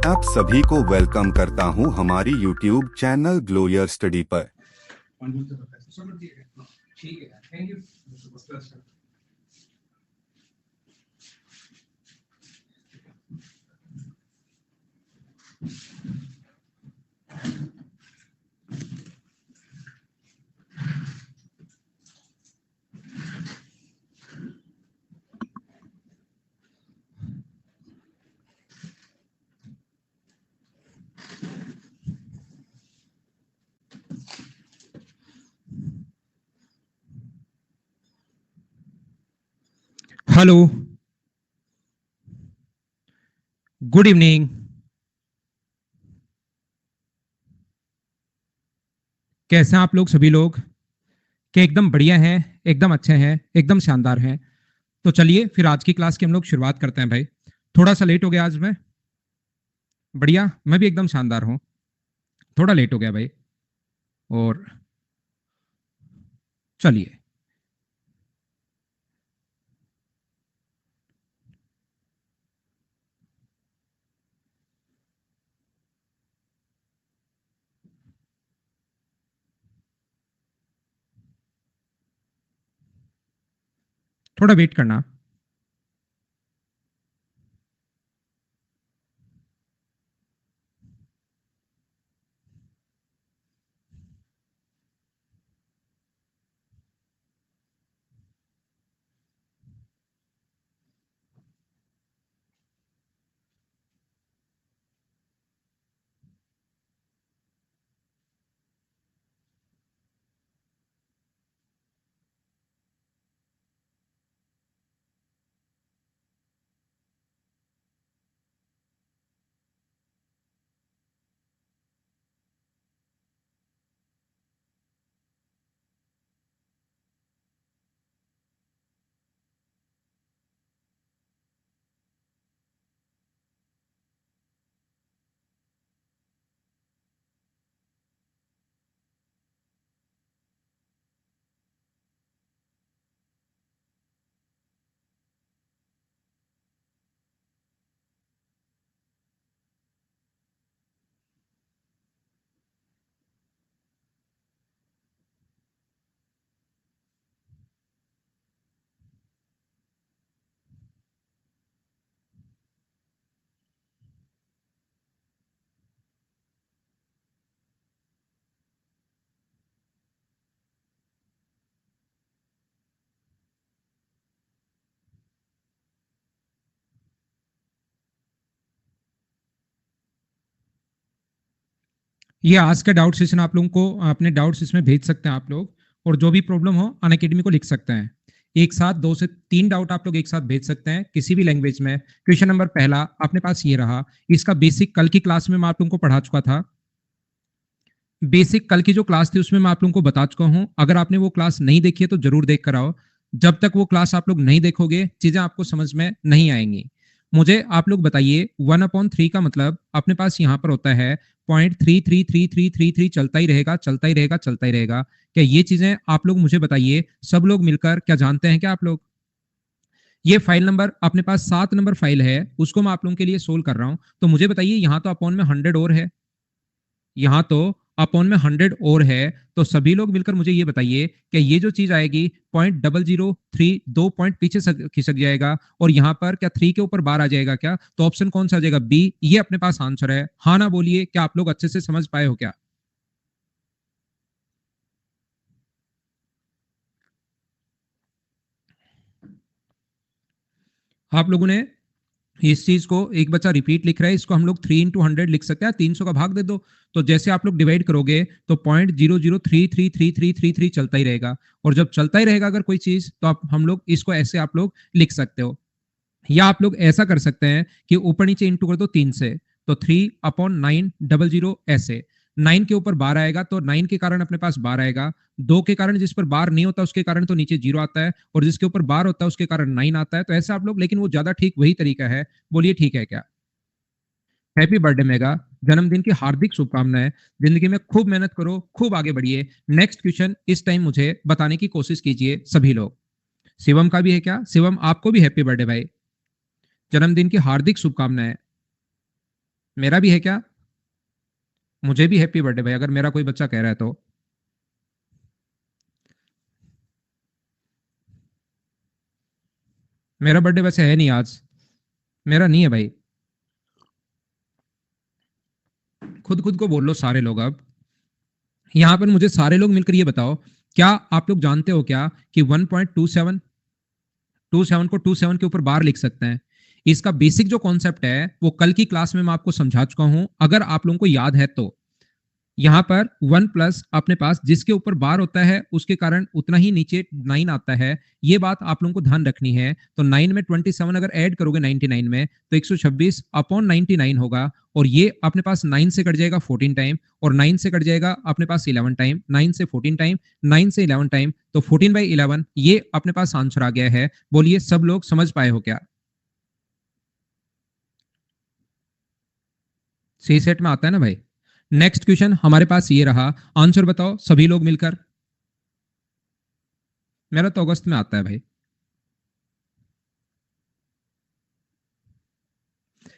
आप सभी को वेलकम करता हूं हमारी YouTube चैनल ग्लोयर स्टडी पर। ठीक है, thank you. Hello, good evening. कैसे हैं आप लोग सभी लोग? क्या एकदम बढ़िया हैं, एकदम अच्छे हैं, एकदम शानदार हैं। तो चलिए फिर आज की क्लास की हम लोग शुरुआत करते हैं भाई। थोड़ा सा लेट हो गया आज मैं। बढ़िया, मैं भी एकदम शानदार हूँ। थोड़ा लेट हो गया भाई। और चलिए थोड़ा वेट करना। ये आज का डाउट सेशन आप लोगों को अपने डाउट्स इसमें भेज सकते हैं आप लोग। और जो भी प्रॉब्लम हो अनअकैडमी को लिख सकते हैं। एक साथ 2 से 3 डाउट आप लोग एक साथ भेज सकते हैं किसी भी लैंग्वेज में। क्वेश्चन नंबर पहला अपने पास ये रहा। इसका बेसिक कल की क्लास में मैं आप लोगों को पढ़ा चुका था। बेसिक कल की जो क्लास थी उसमें मैं आप लोगों को बता चुका हूं। अगर आपने वो क्लास नहीं देखी है तो जरूर देख कर आओ। जब तक वो क्लास आप लोग नहीं देखोगे चीजें आपको समझ में नहीं आएंगी। मुझे आप लोग बताइए 1/3 का मतलब अपने पास यहाँ पर होता है 0.333333 चलता ही रहेगा, चलता ही रहेगा, चलता ही रहेगा। क्या ये चीजें आप लोग मुझे बताइए, सब लोग मिलकर क्या जानते हैं क्या आप लोग? ये फाइल नंबर अपने पास 7 नंबर फाइल है, उसको मैं आप लोगों के लिए सोल्व कर रहा हूं। तो मुझे बताइए यहाँ तो अपॉन में 100 और है, यहाँ तो अपॉन में 100 और है। तो सभी लोग मिलकर मुझे ये बताइए कि ये जो चीज आएगी 0.003 2 पॉइंट पीछे खिसक जाएगा और यहाँ पर क्या 3 के ऊपर बार आ जाएगा क्या? तो ऑप्शन कौन सा आ जाएगा? बी। ये अपने पास आंसर है। हाँ ना बोलिए, क्या आप लोग अच्छे से समझ पाए हो क्या? आप लोगों ने इस चीज को, एक बच्चा रिपीट लिख रहा है, इसको हम लोग 3 × 100 लिख सकते हैं। 300 का भाग दे दो। तो जैसे आप लोग डिवाइड करोगे तो 0.00333333 चलता ही रहेगा। और जब चलता ही रहेगा अगर कोई चीज, तो आप हम लोग इसको ऐसे आप लोग लिख सकते हो। या आप लोग ऐसा कर सकते हैं कि ऊपर नीचे इंटू कर दो 3 से। तो 3/900 ऐसे। 9 के ऊपर बार आएगा तो 9 के कारण अपने पास बार आएगा। 2 के कारण जिस पर बार नहीं होता उसके कारण तो नीचे 0 आता है, और जिसके ऊपर बार होता है उसके कारण 9 आता है। तो ऐसा आप लोग, लेकिन वो ज्यादा ठीक वही तरीका है। बोलिए ठीक है क्या? हैप्पी बर्थडे मेगा, जन्मदिन की हार्दिक शुभकामनाएं। जिंदगी में खूब मेहनत करो, खूब आगे बढ़िए। नेक्स्ट क्वेश्चन इस टाइम मुझे बताने की कोशिश कीजिए सभी लोग। शिवम का भी है क्या? शिवम आपको भी हैप्पी बर्थडे भाई, जन्मदिन की हार्दिक शुभकामनाएं। मेरा भी है क्या? मुझे भी हैप्पी बर्थडे भाई, अगर मेरा कोई बच्चा कह रहा है तो। मेरा बर्थडे वैसे है नहीं आज, मेरा नहीं है भाई। खुद खुद को बोल लो सारे लोग अब। यहां पर मुझे सारे लोग मिलकर ये बताओ, क्या आप लोग जानते हो क्या कि 1.27 को 27 के ऊपर बार लिख सकते हैं? इसका बेसिक जो कॉन्सेप्ट है वो कल की क्लास में मैं आपको समझा चुका हूं, अगर आप लोगों को याद है तो। यहां पर 1 प्लस अपने पास जिसके ऊपर बार होता है उसके कारण उतना ही नीचे 9 आता है, ये बात आप लोगों को ध्यान रखनी है। तो 9 में 27 अगर ऐड करोगे 99 में तो 126 अपॉन 99 होगा, और ये अपने पास 9 से कट जाएगा 14 टाइम, और 9 से कट जाएगा अपने पास 11 टाइम, 9 से 14 टाइम, 9 से 11 टाइम, तो 14/11 ये अपने पास आंसर आ गया है। बोलिए सब लोग समझ पाए हो क्या? सी सेट में आता है ना भाई। नेक्स्ट क्वेश्चन हमारे पास ये रहा, आंसर बताओ सभी लोग मिलकर। मेरा तो अगस्त में आता है भाई।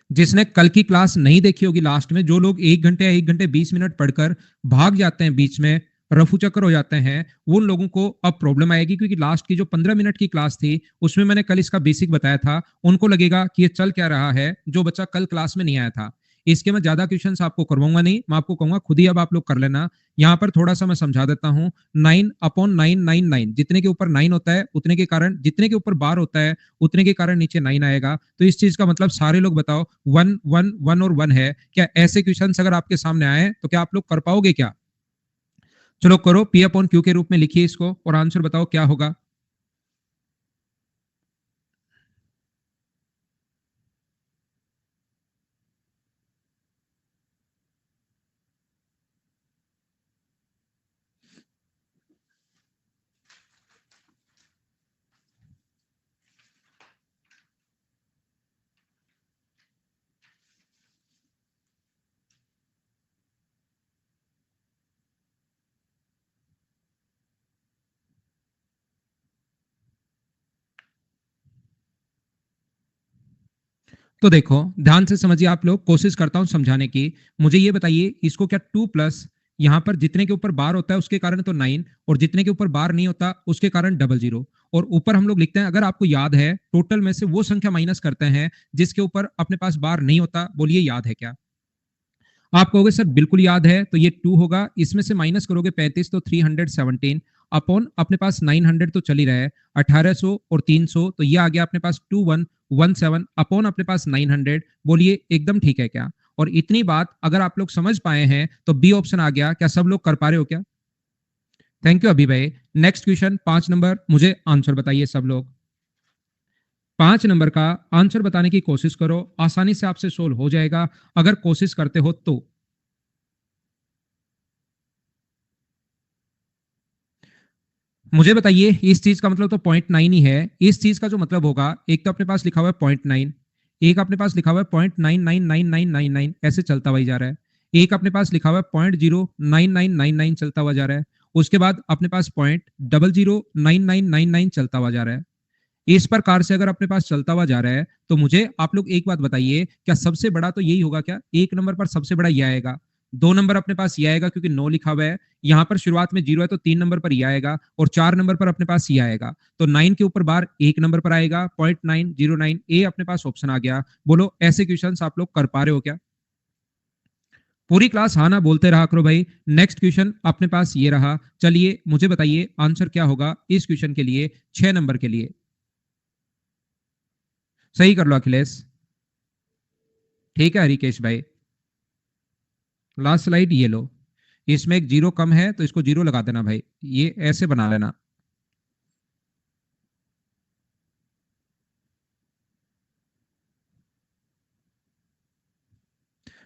जिसने कल की क्लास नहीं देखी होगी, लास्ट में जो लोग 1 घंटे या 1 घंटे 20 मिनट पढ़कर भाग जाते हैं, बीच में रफू चक्कर हो जाते हैं, उन लोगों को अब प्रॉब्लम आएगी, क्योंकि लास्ट की जो 15 मिनट की क्लास थी उसमें मैंने कल इसका बेसिक बताया था। उनको लगेगा कि ये चल क्या रहा है, जो बच्चा कल क्लास में नहीं आया था। इसके मैं ज्यादा क्वेश्चन आपको करवाऊंगा नहीं, मैं आपको कहूंगा खुद ही अब आप लोग कर लेना। यहाँ पर थोड़ा सा मैं समझा देता हूँ। 9/999, जितने के ऊपर 9 होता है उतने के कारण, जितने के ऊपर बार होता है उतने के कारण नीचे 9 आएगा। तो इस चीज का मतलब सारे लोग बताओ, 1 1 1 और 1 है क्या? ऐसे क्वेश्चन अगर आपके सामने आए तो क्या आप लोग कर पाओगे क्या? चलो करो, P/Q के रूप में लिखिए इसको और आंसर बताओ क्या होगा। तो देखो ध्यान से समझिए आप लोग, कोशिश करता हूं समझाने की। मुझे ये बताइए इसको, क्या 2 प्लस यहां पर जितने के ऊपर बार होता है उसके कारण तो 9, और जितने के ऊपर बार नहीं होता उसके कारण 00, और ऊपर हम लोग लिखते हैं, अगर आपको याद है टोटल में से वो संख्या माइनस करते हैं जिसके ऊपर अपने पास बार नहीं होता। बोलिए याद है क्या? आप कहोगे सर बिल्कुल याद है, तो ये 2 होगा, इसमें से माइनस करोगे 35 तो 317 अपॉन अपने पास 900 तो चल ही रहा है, 1800 और 300, तो ये आ गया अपने पास 2117 अपॉन अपने पास 900। बोलिए एकदम ठीक है क्या? और इतनी बात अगर आप लोग समझ पाए हैं तो बी ऑप्शन आ गया। क्या सब लोग कर पा रहे हो क्या? थैंक यू अभी भाई। नेक्स्ट क्वेश्चन 5 नंबर, मुझे आंसर बताइए सब लोग। 5 नंबर का आंसर बताने की कोशिश करो, आसानी से आपसे सोल्व हो जाएगा अगर कोशिश करते हो तो। मुझे बताइए इस चीज का मतलब तो 0.9 ही है। इस चीज का जो मतलब होगा, एक तो अपने पास लिखा हुआ है 0.9, एक अपने पास लिखा हुआ है 0.999999, ऐसे चलता हुआ जा रहा है। एक अपने पास लिखा हुआ है 0.09999 चलता हुआ जा रहा है। उसके बाद अपने पास 0.009999 चलता हुआ जा रहा है। इस प्रकार से अगर अपने पास चलता हुआ जा रहा है तो मुझे आप लोग एक बात बताइए, क्या सबसे बड़ा तो यही होगा क्या? 1 नंबर पर सबसे बड़ा ये आएगा। 2 नंबर अपने पास ये आएगा क्योंकि 9 लिखा हुआ है, यहाँ पर शुरुआत में 0 है तो 3 नंबर पर ये आएगा, और 4 नंबर पर अपने पास ये आएगा। तो 9 के ऊपर बार 1 नंबर पर आएगा, 0.909 ए अपने पास ऑप्शन आ गया। बोलो ऐसे क्वेश्चन आप लोग कर पा रहे हो क्या? पूरी क्लास हाँ ना बोलते रहा करो भाई। नेक्स्ट क्वेश्चन अपने पास ये रहा, चलिए मुझे बताइए आंसर क्या होगा इस क्वेश्चन के लिए, 6 नंबर के लिए। सही कर लो अखिलेश। ठीक है हरिकेश भाई। लास्ट स्लाइड ये लो, इसमें एक 0 कम है तो इसको 0 लगा देना भाई, ये ऐसे बना लेना।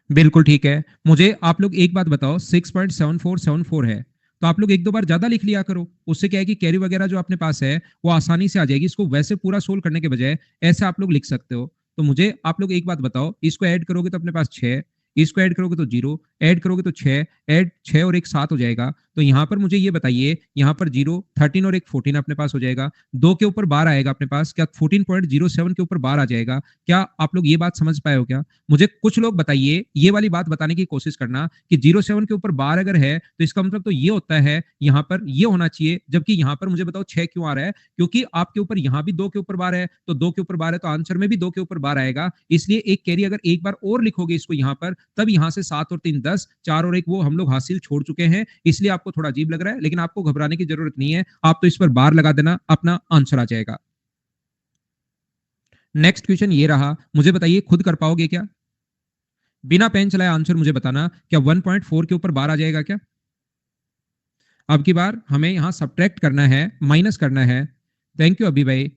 बिल्कुल ठीक है। मुझे आप लोग एक बात बताओ, 6.7474 है, तो आप लोग एक दो बार ज्यादा लिख लिया करो, उससे क्या है कि कैरी वगैरह जो अपने पास है वो आसानी से आ जाएगी। इसको वैसे पूरा सोल्व करने के बजाय ऐसे आप लोग लिख सकते हो। तो मुझे आप लोग एक बात बताओ, इसको ऐड करोगे तो अपने पास 6, इसको ऐड करोगे तो 0, ऐड करोगे तो 6, ऐड 6 और 1 7 हो जाएगा। तो यहाँ पर मुझे ये बताइए, यहाँ पर 0, 13 और 1 14 अपने पास हो जाएगा। 2 के ऊपर बार आएगा अपने पास, क्या 14.07 के ऊपर बार आ जाएगा? क्या आप लोग ये बात समझ पाए हो क्या? मुझे कुछ लोग बताइए, ये वाली बात बताने की कोशिश करना कि 07 के ऊपर बार अगर है तो इसका मतलब तो ये होता है यहाँ पर ये होना चाहिए, जबकि यहाँ पर मुझे बताओ 6 क्यों आ रहा है? क्योंकि आपके ऊपर यहाँ भी 2 के ऊपर बार है, तो 2 के ऊपर बार है तो आंसर में भी 2 के ऊपर बार आएगा। इसलिए एक कैरी अगर एक बार और लिखोगे इसको यहाँ पर, तब यहाँ से 7 और 3 10, 4 और 1 वो हम लोग हासिल छोड़ चुके हैं, इसलिए आपको थोड़ा अजीब लग रहा है, लेकिन आपको घबराने की जरूरत नहीं है। आप तो इस पर बार लगा देना, अपना आंसर आ जाएगा। नेक्स्ट क्वेश्चन ये रहा, मुझे बताइए खुद कर पाओगे क्या? बिना पेन चलाए आंसर मुझे बताना, क्या 1.4 के ऊपर बार आ जाएगा क्या? अब की बार हमें यहां सब्ट्रैक्ट करना है, माइनस करना है। थैंक यू अभी भाई।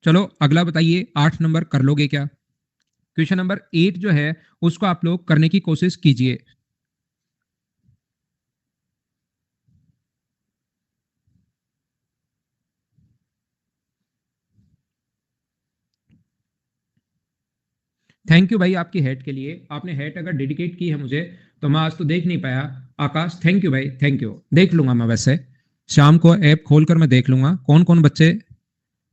चलो अगला बताइए, 8 नंबर कर लोगे क्या? क्वेश्चन नंबर 8 जो है उसको आप लोग करने की कोशिश कीजिए। थैंक यू भाई आपकी हेट के लिए। आपने हेट अगर डेडिकेट की है मुझे तो मैं आज तो देख नहीं पाया। आकाश थैंक यू भाई, थैंक यू। देख लूंगा मैं, वैसे शाम को ऐप खोलकर मैं देख लूंगा कौन कौन बच्चे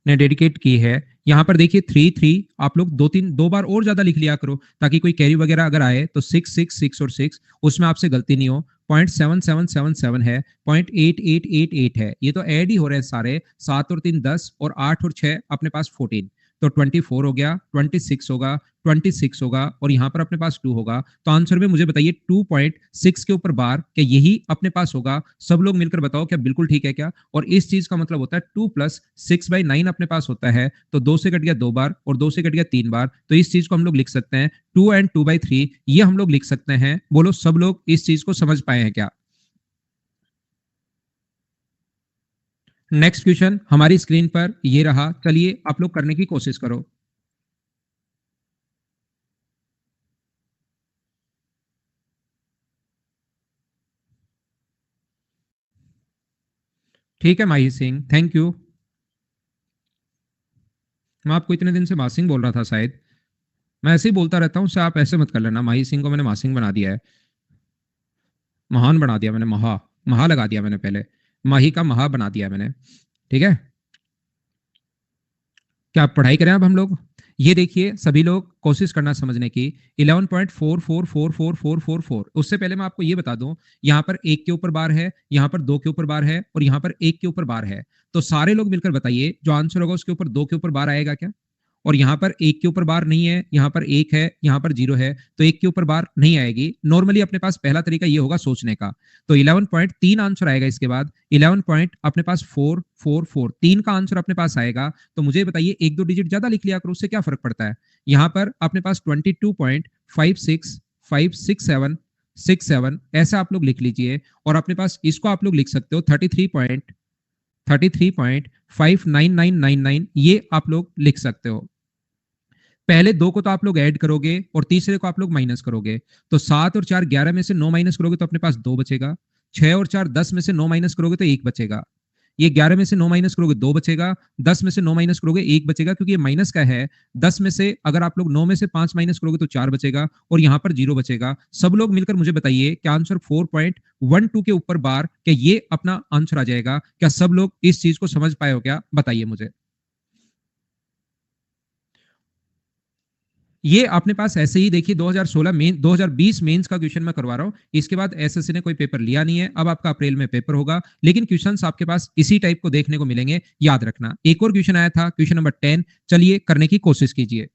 ने डेडिकेट की है। यहाँ पर देखिए 3 3, आप लोग दो बार और ज्यादा लिख लिया करो, ताकि कोई कैरी वगैरह अगर आए तो 6 6 6 और 6 उसमें आपसे गलती नहीं हो। 0.7777 है, 0.8888 है, ये तो ऐड ही हो रहे हैं सारे। 7 और 3 10 और 8 और 6 अपने पास 14, तो 24 हो गया, 26 होगा, 26 होगा और यहाँ पर अपने पास 2 होगा। तो आंसर में मुझे बताइए 2.6 के ऊपर बार, क्या यही अपने पास होगा? सब लोग मिलकर बताओ क्या बिल्कुल ठीक है क्या? और इस चीज का मतलब होता है 2 प्लस 6/9 अपने पास होता है, तो 2 से कट गया 2 बार और 2 से कट गया 3 बार, तो इस चीज को हम लोग लिख सकते हैं 2 एंड 2/3, ये हम लोग लिख सकते हैं। बोलो सब लोग इस चीज को समझ पाए हैं क्या? नेक्स्ट क्वेश्चन हमारी स्क्रीन पर ये रहा, चलिए आप लोग करने की कोशिश करो। ठीक है माही सिंह, थैंक यू। मैं आपको इतने दिन से मासिंग बोल रहा था शायद, मैं ऐसे ही बोलता रहता हूँ, उससे आप ऐसे मत कर लेना। माही सिंह को मैंने मासिंग बना दिया है, महान बना दिया मैंने, महा महा लगा दिया मैंने पहले, माही का महा बना दिया मैंने। ठीक है, क्या आप पढ़ाई करें अब हम लोग? ये देखिए सभी लोग कोशिश करना समझने की। 11.444444, उससे पहले मैं आपको ये बता दूं, यहाँ पर 1 के ऊपर बार है, यहाँ पर 2 के ऊपर बार है और यहाँ पर 1 के ऊपर बार है। तो सारे लोग मिलकर बताइए जो आंसर होगा उसके ऊपर 2 के ऊपर बार आएगा क्या? और यहाँ पर 1 के ऊपर बार नहीं है, यहाँ पर 1 है, यहाँ पर 0 है, तो 1 के ऊपर बार नहीं आएगी। नॉर्मली अपने पास पहला तरीका ये होगा सोचने का। तो 11.3 आंसर आएगा इसके बाद। 11 पॉइंट अपने पास 444, 3 का आंसर अपने पास आएगा। तो मुझे बताइए 1 2 डिजिट ज्यादा लिख लिया करो, उससे क्या फर्क पड़ता है? यहाँ पर अपने पास 22.565767 ऐसा आप लोग लिख लीजिए। और अपने पास इसको आप लोग लिख सकते हो 33.59999, ये आप लोग लिख सकते हो। पहले 2 को तो आप लोग ऐड करोगे और तीसरे को आप लोग माइनस करोगे। तो 7 और 4 11 में से 9 माइनस करोगे तो अपने पास 2 बचेगा। 6 और 4 10 में से 9 माइनस करोगे तो 1 बचेगा। ये 11 में से 9 माइनस करोगे 2 बचेगा। 10 में से 9 माइनस करोगे 1 बचेगा, क्योंकि ये माइनस का है। 10 में से अगर आप लोग 9 में से 5 माइनस करोगे तो 4 बचेगा और यहाँ पर 0 बचेगा। सब लोग मिलकर मुझे बताइए क्या आंसर 4.12 के ऊपर बार, क्या ये अपना आंसर आ जाएगा? क्या सब लोग इस चीज को समझ पाए हो क्या? बताइए मुझे। ये अपने पास ऐसे ही देखिए 2016 मेन 2020 मेंस का क्वेश्चन मैं करवा रहा हूं। इसके बाद एसएससी ने कोई पेपर लिया नहीं है, अब आपका अप्रैल में पेपर होगा, लेकिन क्वेश्चंस आपके पास इसी टाइप को देखने को मिलेंगे, याद रखना। एक और क्वेश्चन आया था, क्वेश्चन नंबर 10, चलिए करने की कोशिश कीजिए।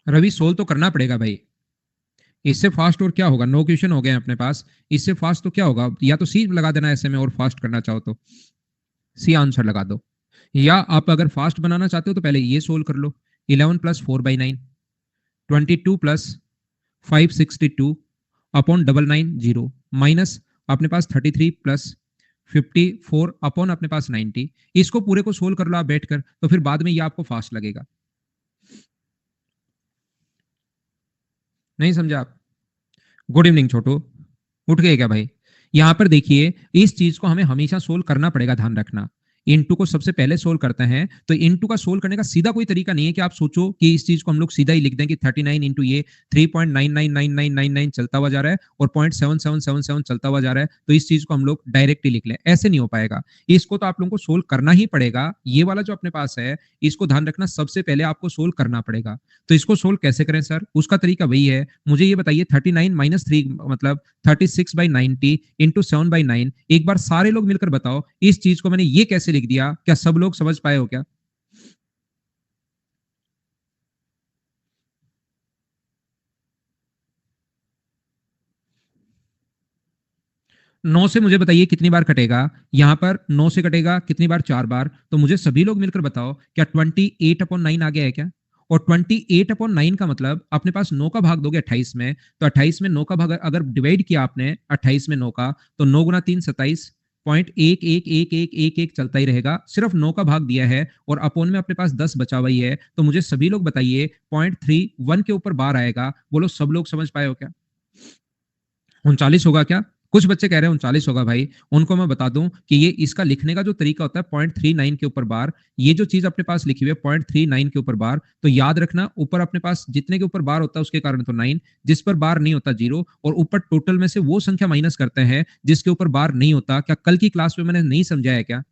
रवि सोल्व तो करना पड़ेगा भाई, इससे फास्ट और क्या होगा? 9 क्वेश्चन हो गए हैं अपने पास, इससे फास्ट तो क्या होगा? या तो सी लगा देना ऐसे में, और फास्ट करना चाहो तो सी आंसर लगा दो। या आप अगर फास्ट बनाना चाहते हो तो पहले ये सोल्व कर लो। 11 प्लस 4/9, 22 प्लस 562 अपॉन 990, माइनस अपने पास 33 प्लस 54 अपॉन अपने पास 90। इसको पूरे को सोल्व कर लो आप बैठकर, तो फिर बाद में ये आपको फास्ट लगेगा। नहीं समझा आप? गुड इवनिंग छोटू, उठ गए क्या भाई? यहाँ पर देखिए इस चीज को हमें हमेशा सोल्व करना पड़ेगा, ध्यान रखना। इनटू को सबसे पहले सोल्व करते हैं, तो इनटू का सोल्व करने का सीधा कोई तरीका नहीं है कि आप सोचो कि इस चीज को हम लोग सीधा ही लिख दें कि 39 इंटू ये 3.999999 चलता हुआ जा रहा है और 0.7777 चलता हुआ जा रहा है, तो इस चीज को हम लोग डायरेक्ट ही लिख लें, ऐसे नहीं हो पाएगा। इसको तो आप लोगों को सोल्व करना ही पड़ेगा। ये वाला जो अपने पास है, इसको ध्यान रखना, सबसे पहले आपको सोल्व करना पड़ेगा। तो इसको सोल्व कैसे करें सर? उसका तरीका वही है, मुझे ये बताइए 39 माइनस 3 मतलब 36/90 इंटू 7/9। एक बार सारे लोग मिलकर बताओ इस चीज को मैंने ये कैसे लिख दिया, क्या सब लोग समझ पाए हो क्या? नौ से मुझे बताइए कितनी बार कटेगा? यहां पर 9 से कटेगा कितनी बार? 4 बार। तो मुझे सभी लोग मिलकर बताओ क्या 28/9 आ गया है क्या? और 28/9 का मतलब अपने पास 9 का भाग दोगे 28 में, तो 28 में 9 का भाग अगर डिवाइड किया आपने 28 में 9 का, तो 9 गुना 3 27 0.111111 चलता ही रहेगा। सिर्फ 9 का भाग दिया है और अपोन में अपने पास 10 बचा हुआ ही है। तो मुझे सभी लोग बताइए 0.31 के ऊपर बार आएगा। बोलो सब लोग समझ पाए हो क्या? 39 होगा क्या? कुछ बच्चे कह रहे हैं 39 होगा भाई। उनको मैं बता दूं कि ये इसका लिखने का जो तरीका होता है 0.39 के ऊपर बार, ये जो चीज अपने पास लिखी हुई है 0.39 के ऊपर बार, तो याद रखना ऊपर अपने पास जितने के ऊपर बार होता है उसके कारण तो 9, जिस पर बार नहीं होता 0, और ऊपर टोटल में से वो संख्या माइनस करते हैं जिसके ऊपर बार नहीं होता। क्या कल की क्लास में मैंने नहीं समझाया क्या?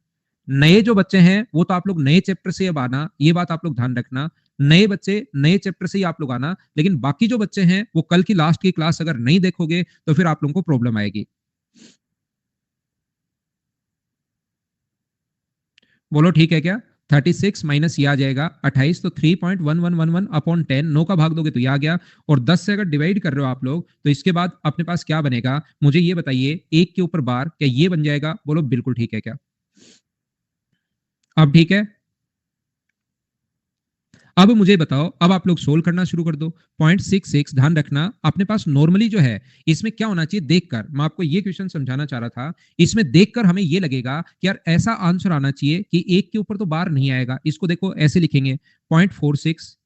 नए जो बच्चे हैं वो तो आप लोग नए चैप्टर से अब आना, ये बात आप लोग ध्यान रखना। नए बच्चे नए चैप्टर से ही आप लोग आना, लेकिन बाकी जो बच्चे हैं वो कल की लास्ट की क्लास अगर नहीं देखोगे तो फिर आप लोगों को प्रॉब्लम आएगी। बोलो ठीक है क्या? 36 माइनस ये आ जाएगा 28, तो 3.1111 अपॉन 10, 9 का भाग दोगे तो ये आ गया। और 10 से अगर डिवाइड कर रहे हो आप लोग, तो इसके बाद अपने पास क्या बनेगा मुझे ये बताइए, एक के ऊपर बार, क्या ये बन जाएगा? बोलो बिल्कुल ठीक है क्या? अब ठीक है। अब मुझे बताओ, अब आप लोग सोल्व करना शुरू कर दो। 0.66, ध्यान रखना अपने पास नॉर्मली जो है इसमें क्या होना चाहिए देखकर, मैं आपको ये क्वेश्चन समझाना चाह रहा था। इसमें देखकर हमें ये लगेगा कि यार ऐसा आंसर आना चाहिए कि एक के ऊपर तो बार नहीं आएगा। इसको देखो ऐसे लिखेंगे 0.46।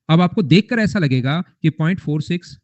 अब आपको देखकर ऐसा लगेगा कि 0.46,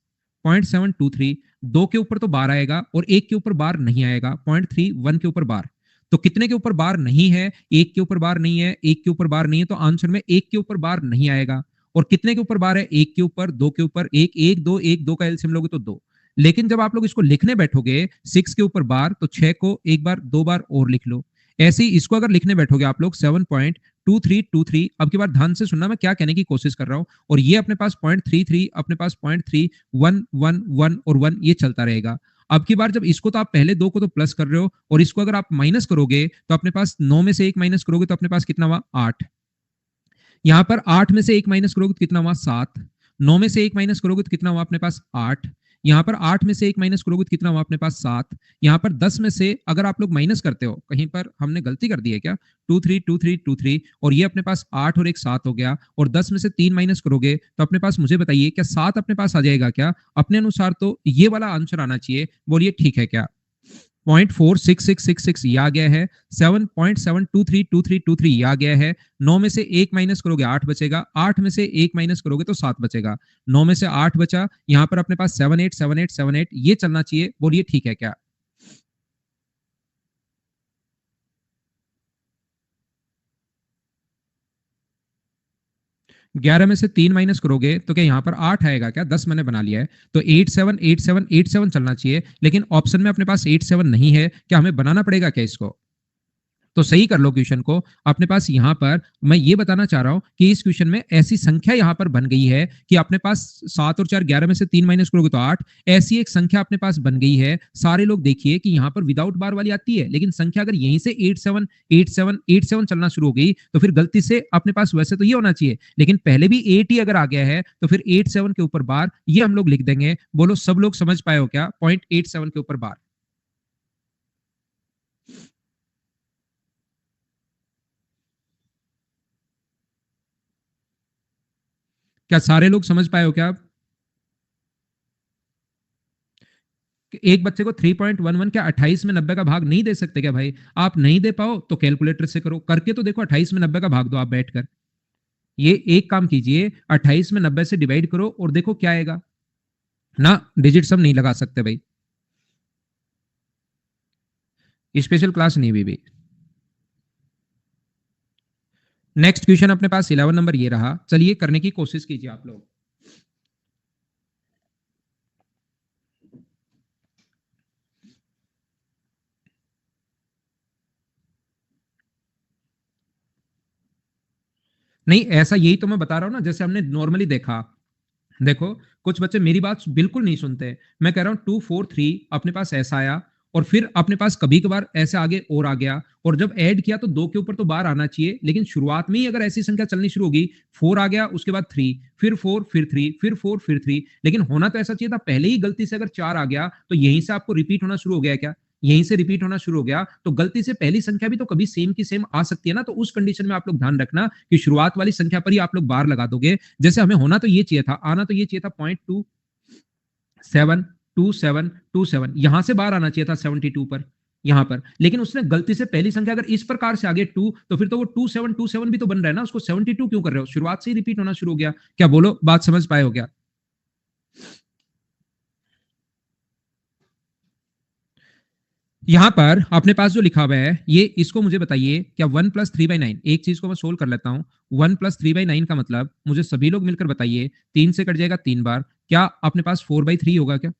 0.723, दो के ऊपर तो बार आएगा और एक के ऊपर बार नहीं आएगा, 0.31 के ऊपर बार। तो कितने के ऊपर बार नहीं है? एक के ऊपर बार नहीं है, एक के ऊपर बार नहीं है, तो आंसर में एक के ऊपर बार नहीं आएगा। और कितने के ऊपर बार है? एक के ऊपर, दो के ऊपर, एक एक दो का एलसीएम लोगे तो दो। लेकिन जब आप लोग इसको लिखने बैठोगे 6 के ऊपर बार, तो 6 को एक बार दो बार और लिख लो। ऐसे ही इसको अगर लिखने बैठोगे आप लोग 7.2323, अब की बार ध्यान से सुनना मैं क्या कहने की कोशिश कर रहा हूं। और ये अपने पास 0.33, अपने पास 0.3111 और 1 ये चलता रहेगा। अब की बार जब इसको तो आप पहले दो को तो प्लस कर रहे हो, और इसको अगर आप माइनस करोगे तो अपने पास 9 में से एक माइनस करोगे तो अपने पास कितना हुआ? 8। यहां पर 8 में से एक माइनस करोगे तो कितना हुआ? 7। 9 में से एक माइनस करोगे तो कितना हुआ अपने पास? 8। यहां पर 8 में से एक माइनस करोगे तो कितना हुआ अपने पास? 7। यहां पर 10 में से अगर आप लोग माइनस करते हो, कहीं पर हमने गलती कर दी है क्या? 2 3 2 3 2 3, और ये अपने पास 8 और एक 7 हो गया। और 10 में से 3 माइनस करोगे तो अपने पास, मुझे बताइए क्या 7 अपने पास आ जाएगा क्या? अपने अनुसार तो ये वाला आंसर आना चाहिए। बोलिए ठीक है क्या? 0.46666 ये आ गया है। 7.7232323 ये आ गया है। 9 में से एक माइनस करोगे 8 बचेगा। 8 में से एक माइनस करोगे तो 7 बचेगा। 9 में से 8 बचा। यहां पर अपने पास 787878 ये चलना चाहिए। बोलिए ठीक है क्या? 11 में से 3 माइनस करोगे तो क्या यहां पर 8 आएगा क्या? 10 मैंने बना लिया है। तो 878787 चलना चाहिए, लेकिन ऑप्शन में अपने पास 87 नहीं है। क्या हमें बनाना पड़ेगा क्या इसको? तो सही कर लो क्वेश्चन को। अपने पास यहां पर मैं ये बताना चाह रहा हूं कि इस क्वेश्चन में ऐसी संख्या यहां पर बन गई है कि अपने पास 7 और 4 11 में से 3 माइनस करोगे तो 8, ऐसी एक संख्या अपने पास बन गई है। सारे लोग देखिए कि यहां पर विदाउट बार वाली आती है, लेकिन संख्या अगर यहीं से 878787 चलना शुरू हो गई तो फिर गलती से अपने पास वैसे तो ये होना चाहिए, लेकिन पहले भी 8 ही अगर आ गया है तो फिर 87 के ऊपर बार ये हम लोग लिख देंगे। बोलो सब लोग समझ पाए हो क्या? 0.87 के ऊपर बार। क्या सारे लोग समझ पाए हो क्या? एक बच्चे को 3.11 क्या 28 में 90 का भाग नहीं दे सकते क्या भाई? आप नहीं दे पाओ तो कैलकुलेटर से करो, करके तो देखो 28 में 90 का भाग दो आप बैठकर। ये एक काम कीजिए, 28 में 90 से डिवाइड करो और देखो क्या आएगा। ना डिजिट सब नहीं लगा सकते भाई। स्पेशल क्लास नहीं हुई भी। नेक्स्ट क्वेश्चन अपने पास 11 नंबर ये रहा, चलिए करने की कोशिश कीजिए आप लोग। नहीं, ऐसा यही तो मैं बता रहा हूं ना, जैसे हमने नॉर्मली देखा। देखो, कुछ बच्चे मेरी बात बिल्कुल नहीं सुनते। मैं कह रहा हूं 243 अपने पास ऐसा आया, और फिर अपने पास कभी कभार ऐसे आगे और आ गया, और जब ऐड किया तो 2 के ऊपर तो बार आना चाहिए, लेकिन शुरुआत में ही अगर ऐसी संख्या चलनी शुरू होगी, 4 आ गया, उसके बाद 3, फिर 4, फिर 3, फिर 4, फिर 3, लेकिन होना तो ऐसा चाहिए था पहले ही गलती से अगर 4 आ गया तो यहीं से आपको रिपीट होना शुरू हो गया क्या? यहीं से रिपीट होना शुरू हो गया, तो गलती से पहली संख्या भी तो कभी सेम की सेम आ सकती है ना, तो उस कंडीशन में आप लोग ध्यान रखना कि शुरुआत वाली संख्या पर ही आप लोग बार लगा दोगे। जैसे हमें होना तो ये चाहिए था, आना तो ये चाहिए था 0.272727, यहां से बाहर आना चाहिए था 72 पर, यहां पर, लेकिन उसने गलती से पहली संख्या अगर इस प्रकार से आगे 2, तो फिर तो वो 2727 भी तो बन रहा है ना, उसको 72 क्यों कर रहे हो? शुरुआत से ही रिपीट होना शुरू हो गया। क्या बोलो, बात समझ पाए हो क्या? यहां पर अपने पास जो लिखा हुआ है ये, इसको मुझे बताइए, क्या 1+3/9, एक चीज को मैं सोल्व कर लेता हूं। 1+3/9 का मतलब मुझे सभी लोग मिलकर बताइए, 3 से कट जाएगा 3 बार, क्या अपने पास 4/3 होगा क्या?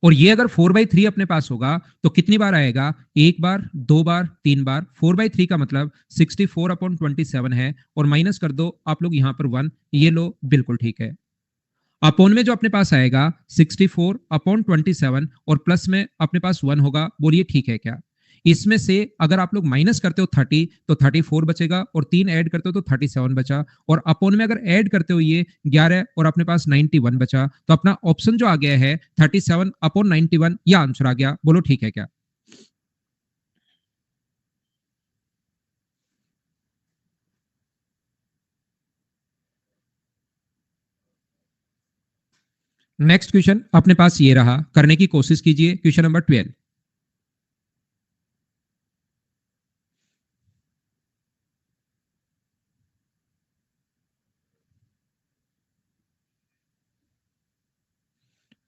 और ये अगर 4/3 अपने पास होगा तो कितनी बार आएगा? एक बार, दो बार, तीन बार। 4/3 का मतलब 64/27 है, और माइनस कर दो आप लोग यहां पर 1, ये लो, बिल्कुल ठीक है। अपोन में जो अपने पास आएगा 64/27, और प्लस में अपने पास 1 होगा, बोलिए ठीक है क्या? इसमें से अगर आप लोग माइनस करते हो 30 तो 34 बचेगा, और 3 ऐड करते हो तो 37 बचा, और अपोन में अगर ऐड करते हो ये 11 और अपने पास 91 बचा, तो अपना ऑप्शन जो आ गया है 37/91, यह आंसर आ गया। बोलो ठीक है क्या? नेक्स्ट क्वेश्चन अपने पास ये रहा, करने की कोशिश कीजिए, क्वेश्चन नंबर 12।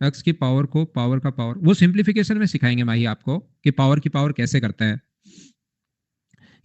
एक्स की पावर को पावर का पावर, वो सिंप्लीफिकेशन में सिखाएंगे माही आपको कि पावर की पावर कैसे करते हैं।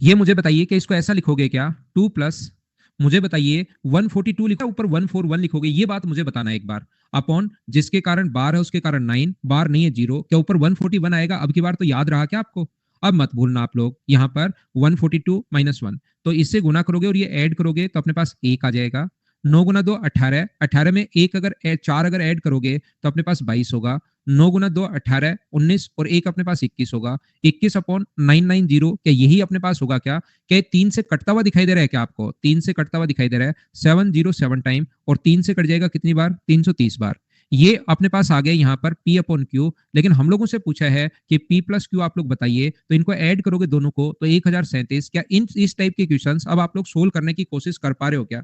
ये मुझे बताइए कि इसको ऐसा लिखोगे क्या, 2 प्लस, मुझे बताइए 142 लिखा ऊपर 141 लिखोगे, ये बात मुझे बताना है एक बार। अपॉन जिसके कारण बार है उसके कारण 9, बार नहीं है 0, क्या ऊपर 141 आएगा? अब की बार तो याद रहा क्या आपको? अब मत भूलना आप लोग, यहाँ पर 142 - 1, तो इससे गुना करोगे और ये ऐड करोगे तो अपने पास 1 आ जाएगा। 9 × 2 18, 18 में एक अगर 4 अगर ऐड करोगे तो अपने पास 22 होगा। 9 × 2 18, 19, और एक अपने पास 21 होगा। 21/990, क्या यही अपने पास होगा क्या? क्या 3 से कटता हुआ दिखाई दे रहा है क्या आपको? 3 से कटता हुआ दिखाई दे रहा है 707 टाइम, और 3 से कट जाएगा कितनी बार? 330 बार। ये अपने पास आ गया यहाँ पर P/Q, लेकिन हम लोगों से पूछा है कि P+Q आप लोग बताइए, तो इनको ऐड करोगे दोनों को तो 1037। क्या इन इस टाइप के क्वेश्चंस अब आप लोग सोल्व करने की कोशिश कर पा रहे हो क्या?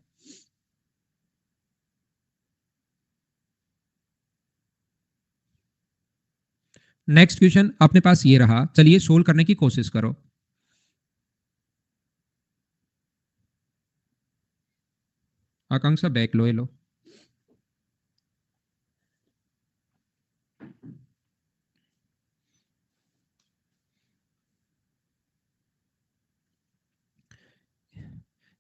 नेक्स्ट क्वेश्चन अपने पास ये रहा, चलिए सोल्व करने की कोशिश करो। आकांक्षा बैक लो, ये लो।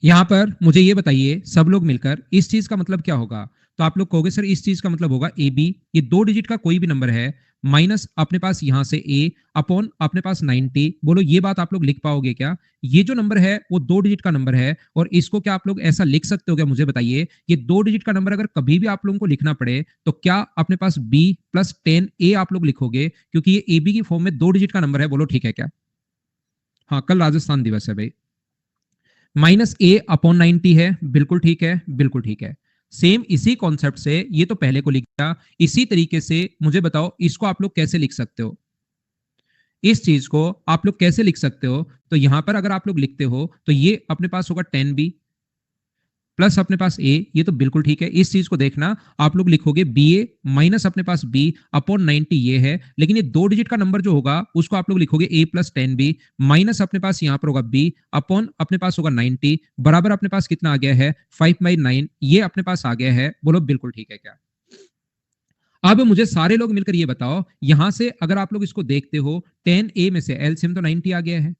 यहाँ पर मुझे ये बताइए सब लोग मिलकर, इस चीज का मतलब क्या होगा? तो आप लोग कहोगे सर इस चीज का मतलब होगा ए बी, ये 2 डिजिट का कोई भी नंबर है, माइनस अपने पास यहां से ए, अपॉन अपने पास 90। बोलो ये बात आप लोग लिख पाओगे क्या? ये जो नंबर है वो 2 डिजिट का नंबर है, और इसको क्या आप लोग ऐसा लिख सकते हो क्या? मुझे बताइए, ये 2 डिजिट का नंबर अगर कभी भी आप लोगों को लिखना पड़े तो क्या अपने पास B+10A आप लोग लिखोगे? क्योंकि ये ए बी की फॉर्म में 2 डिजिट का नंबर है। बोलो ठीक है क्या? हाँ, कल राजस्थान दिवस है भाई। -A/90 है, बिल्कुल ठीक है, बिल्कुल ठीक है। सेम इसी कॉन्सेप्ट से ये तो पहले को लिख दिया, इसी तरीके से मुझे बताओ इसको आप लोग कैसे लिख सकते हो? इस चीज को आप लोग कैसे लिख सकते हो? तो यहां पर अगर आप लोग लिखते हो तो ये अपने पास होगा 10B प्लस अपने पास ए, ये तो बिल्कुल ठीक है। इस चीज को देखना, आप लोग लिखोगे BA माइनस अपने पास B/90, ये है, लेकिन ये 2 डिजिट का नंबर जो होगा उसको आप लोग लिखोगे A+10B माइनस अपने पास यहां पर होगा B अपॉन अपने पास होगा 90, बराबर अपने पास कितना आ गया है? 5/9, ये अपने पास आ गया है। बोलो बिल्कुल ठीक है क्या? अब मुझे सारे लोग मिलकर ये बताओ, यहां से अगर आप लोग इसको देखते हो 10a में से एलसीएम तो 90 आ गया है,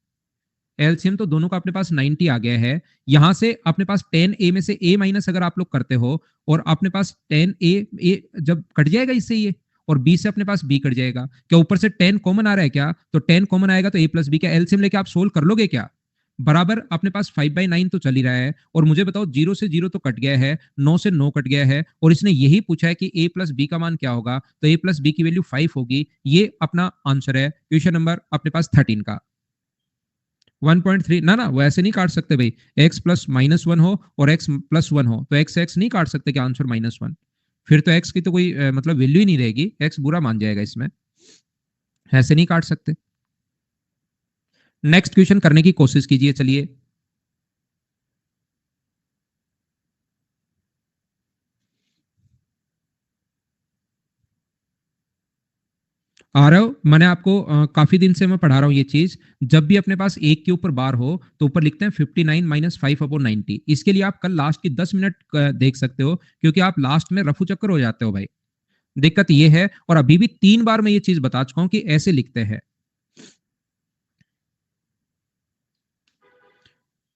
एलसीएम तो दोनों का अपने पास 90 आ गया है। यहां से अपने पास 10a में से a माइनस अगर आप लोग करते हो और अपने पास 10a जब कट जाएगा इससे ये, और b से अपने पास b कट जाएगा, क्या ऊपर से 10 कॉमन आ रहा है क्या? तो 10 कॉमन आएगा तो a प्लस बी का एलसीएम लेके आप सोल्व कर लोगे क्या? बराबर अपने पास 5/9 तो चल ही रहा है। और मुझे बताओ 0 से 0 तो कट गया है, 9 से 9 कट गया है, और इसने यही पूछा है कि a प्लस बी का मान क्या होगा, तो a प्लस बी की वैल्यू 5 होगी। ये अपना आंसर है क्वेश्चन नंबर अपने पास 13 का। 1.3 ना ना वो ऐसे नहीं काट सकते भाई, x प्लस माइनस वन हो और x प्लस वन हो तो x से x नहीं काट सकते कि आंसर -1, फिर तो x की तो कोई मतलब वैल्यू ही नहीं रहेगी, x बुरा मान जाएगा इसमें, ऐसे नहीं काट सकते। नेक्स्ट क्वेश्चन करने की कोशिश कीजिए, चलिए। आरव, मैंने आपको काफी दिन से मैं पढ़ा रहा हूँ ये चीज। जब भी अपने पास एक के ऊपर बार हो तो ऊपर लिखते हैं 59 माइनस 5/90। इसके लिए आप कल लास्ट की 10 मिनट देख सकते हो, क्योंकि आप लास्ट में रफू चक्कर हो जाते हो भाई। दिक्कत ये है, और अभी भी 3 बार मैं ये चीज बता चुका हूं कि ऐसे लिखते हैं।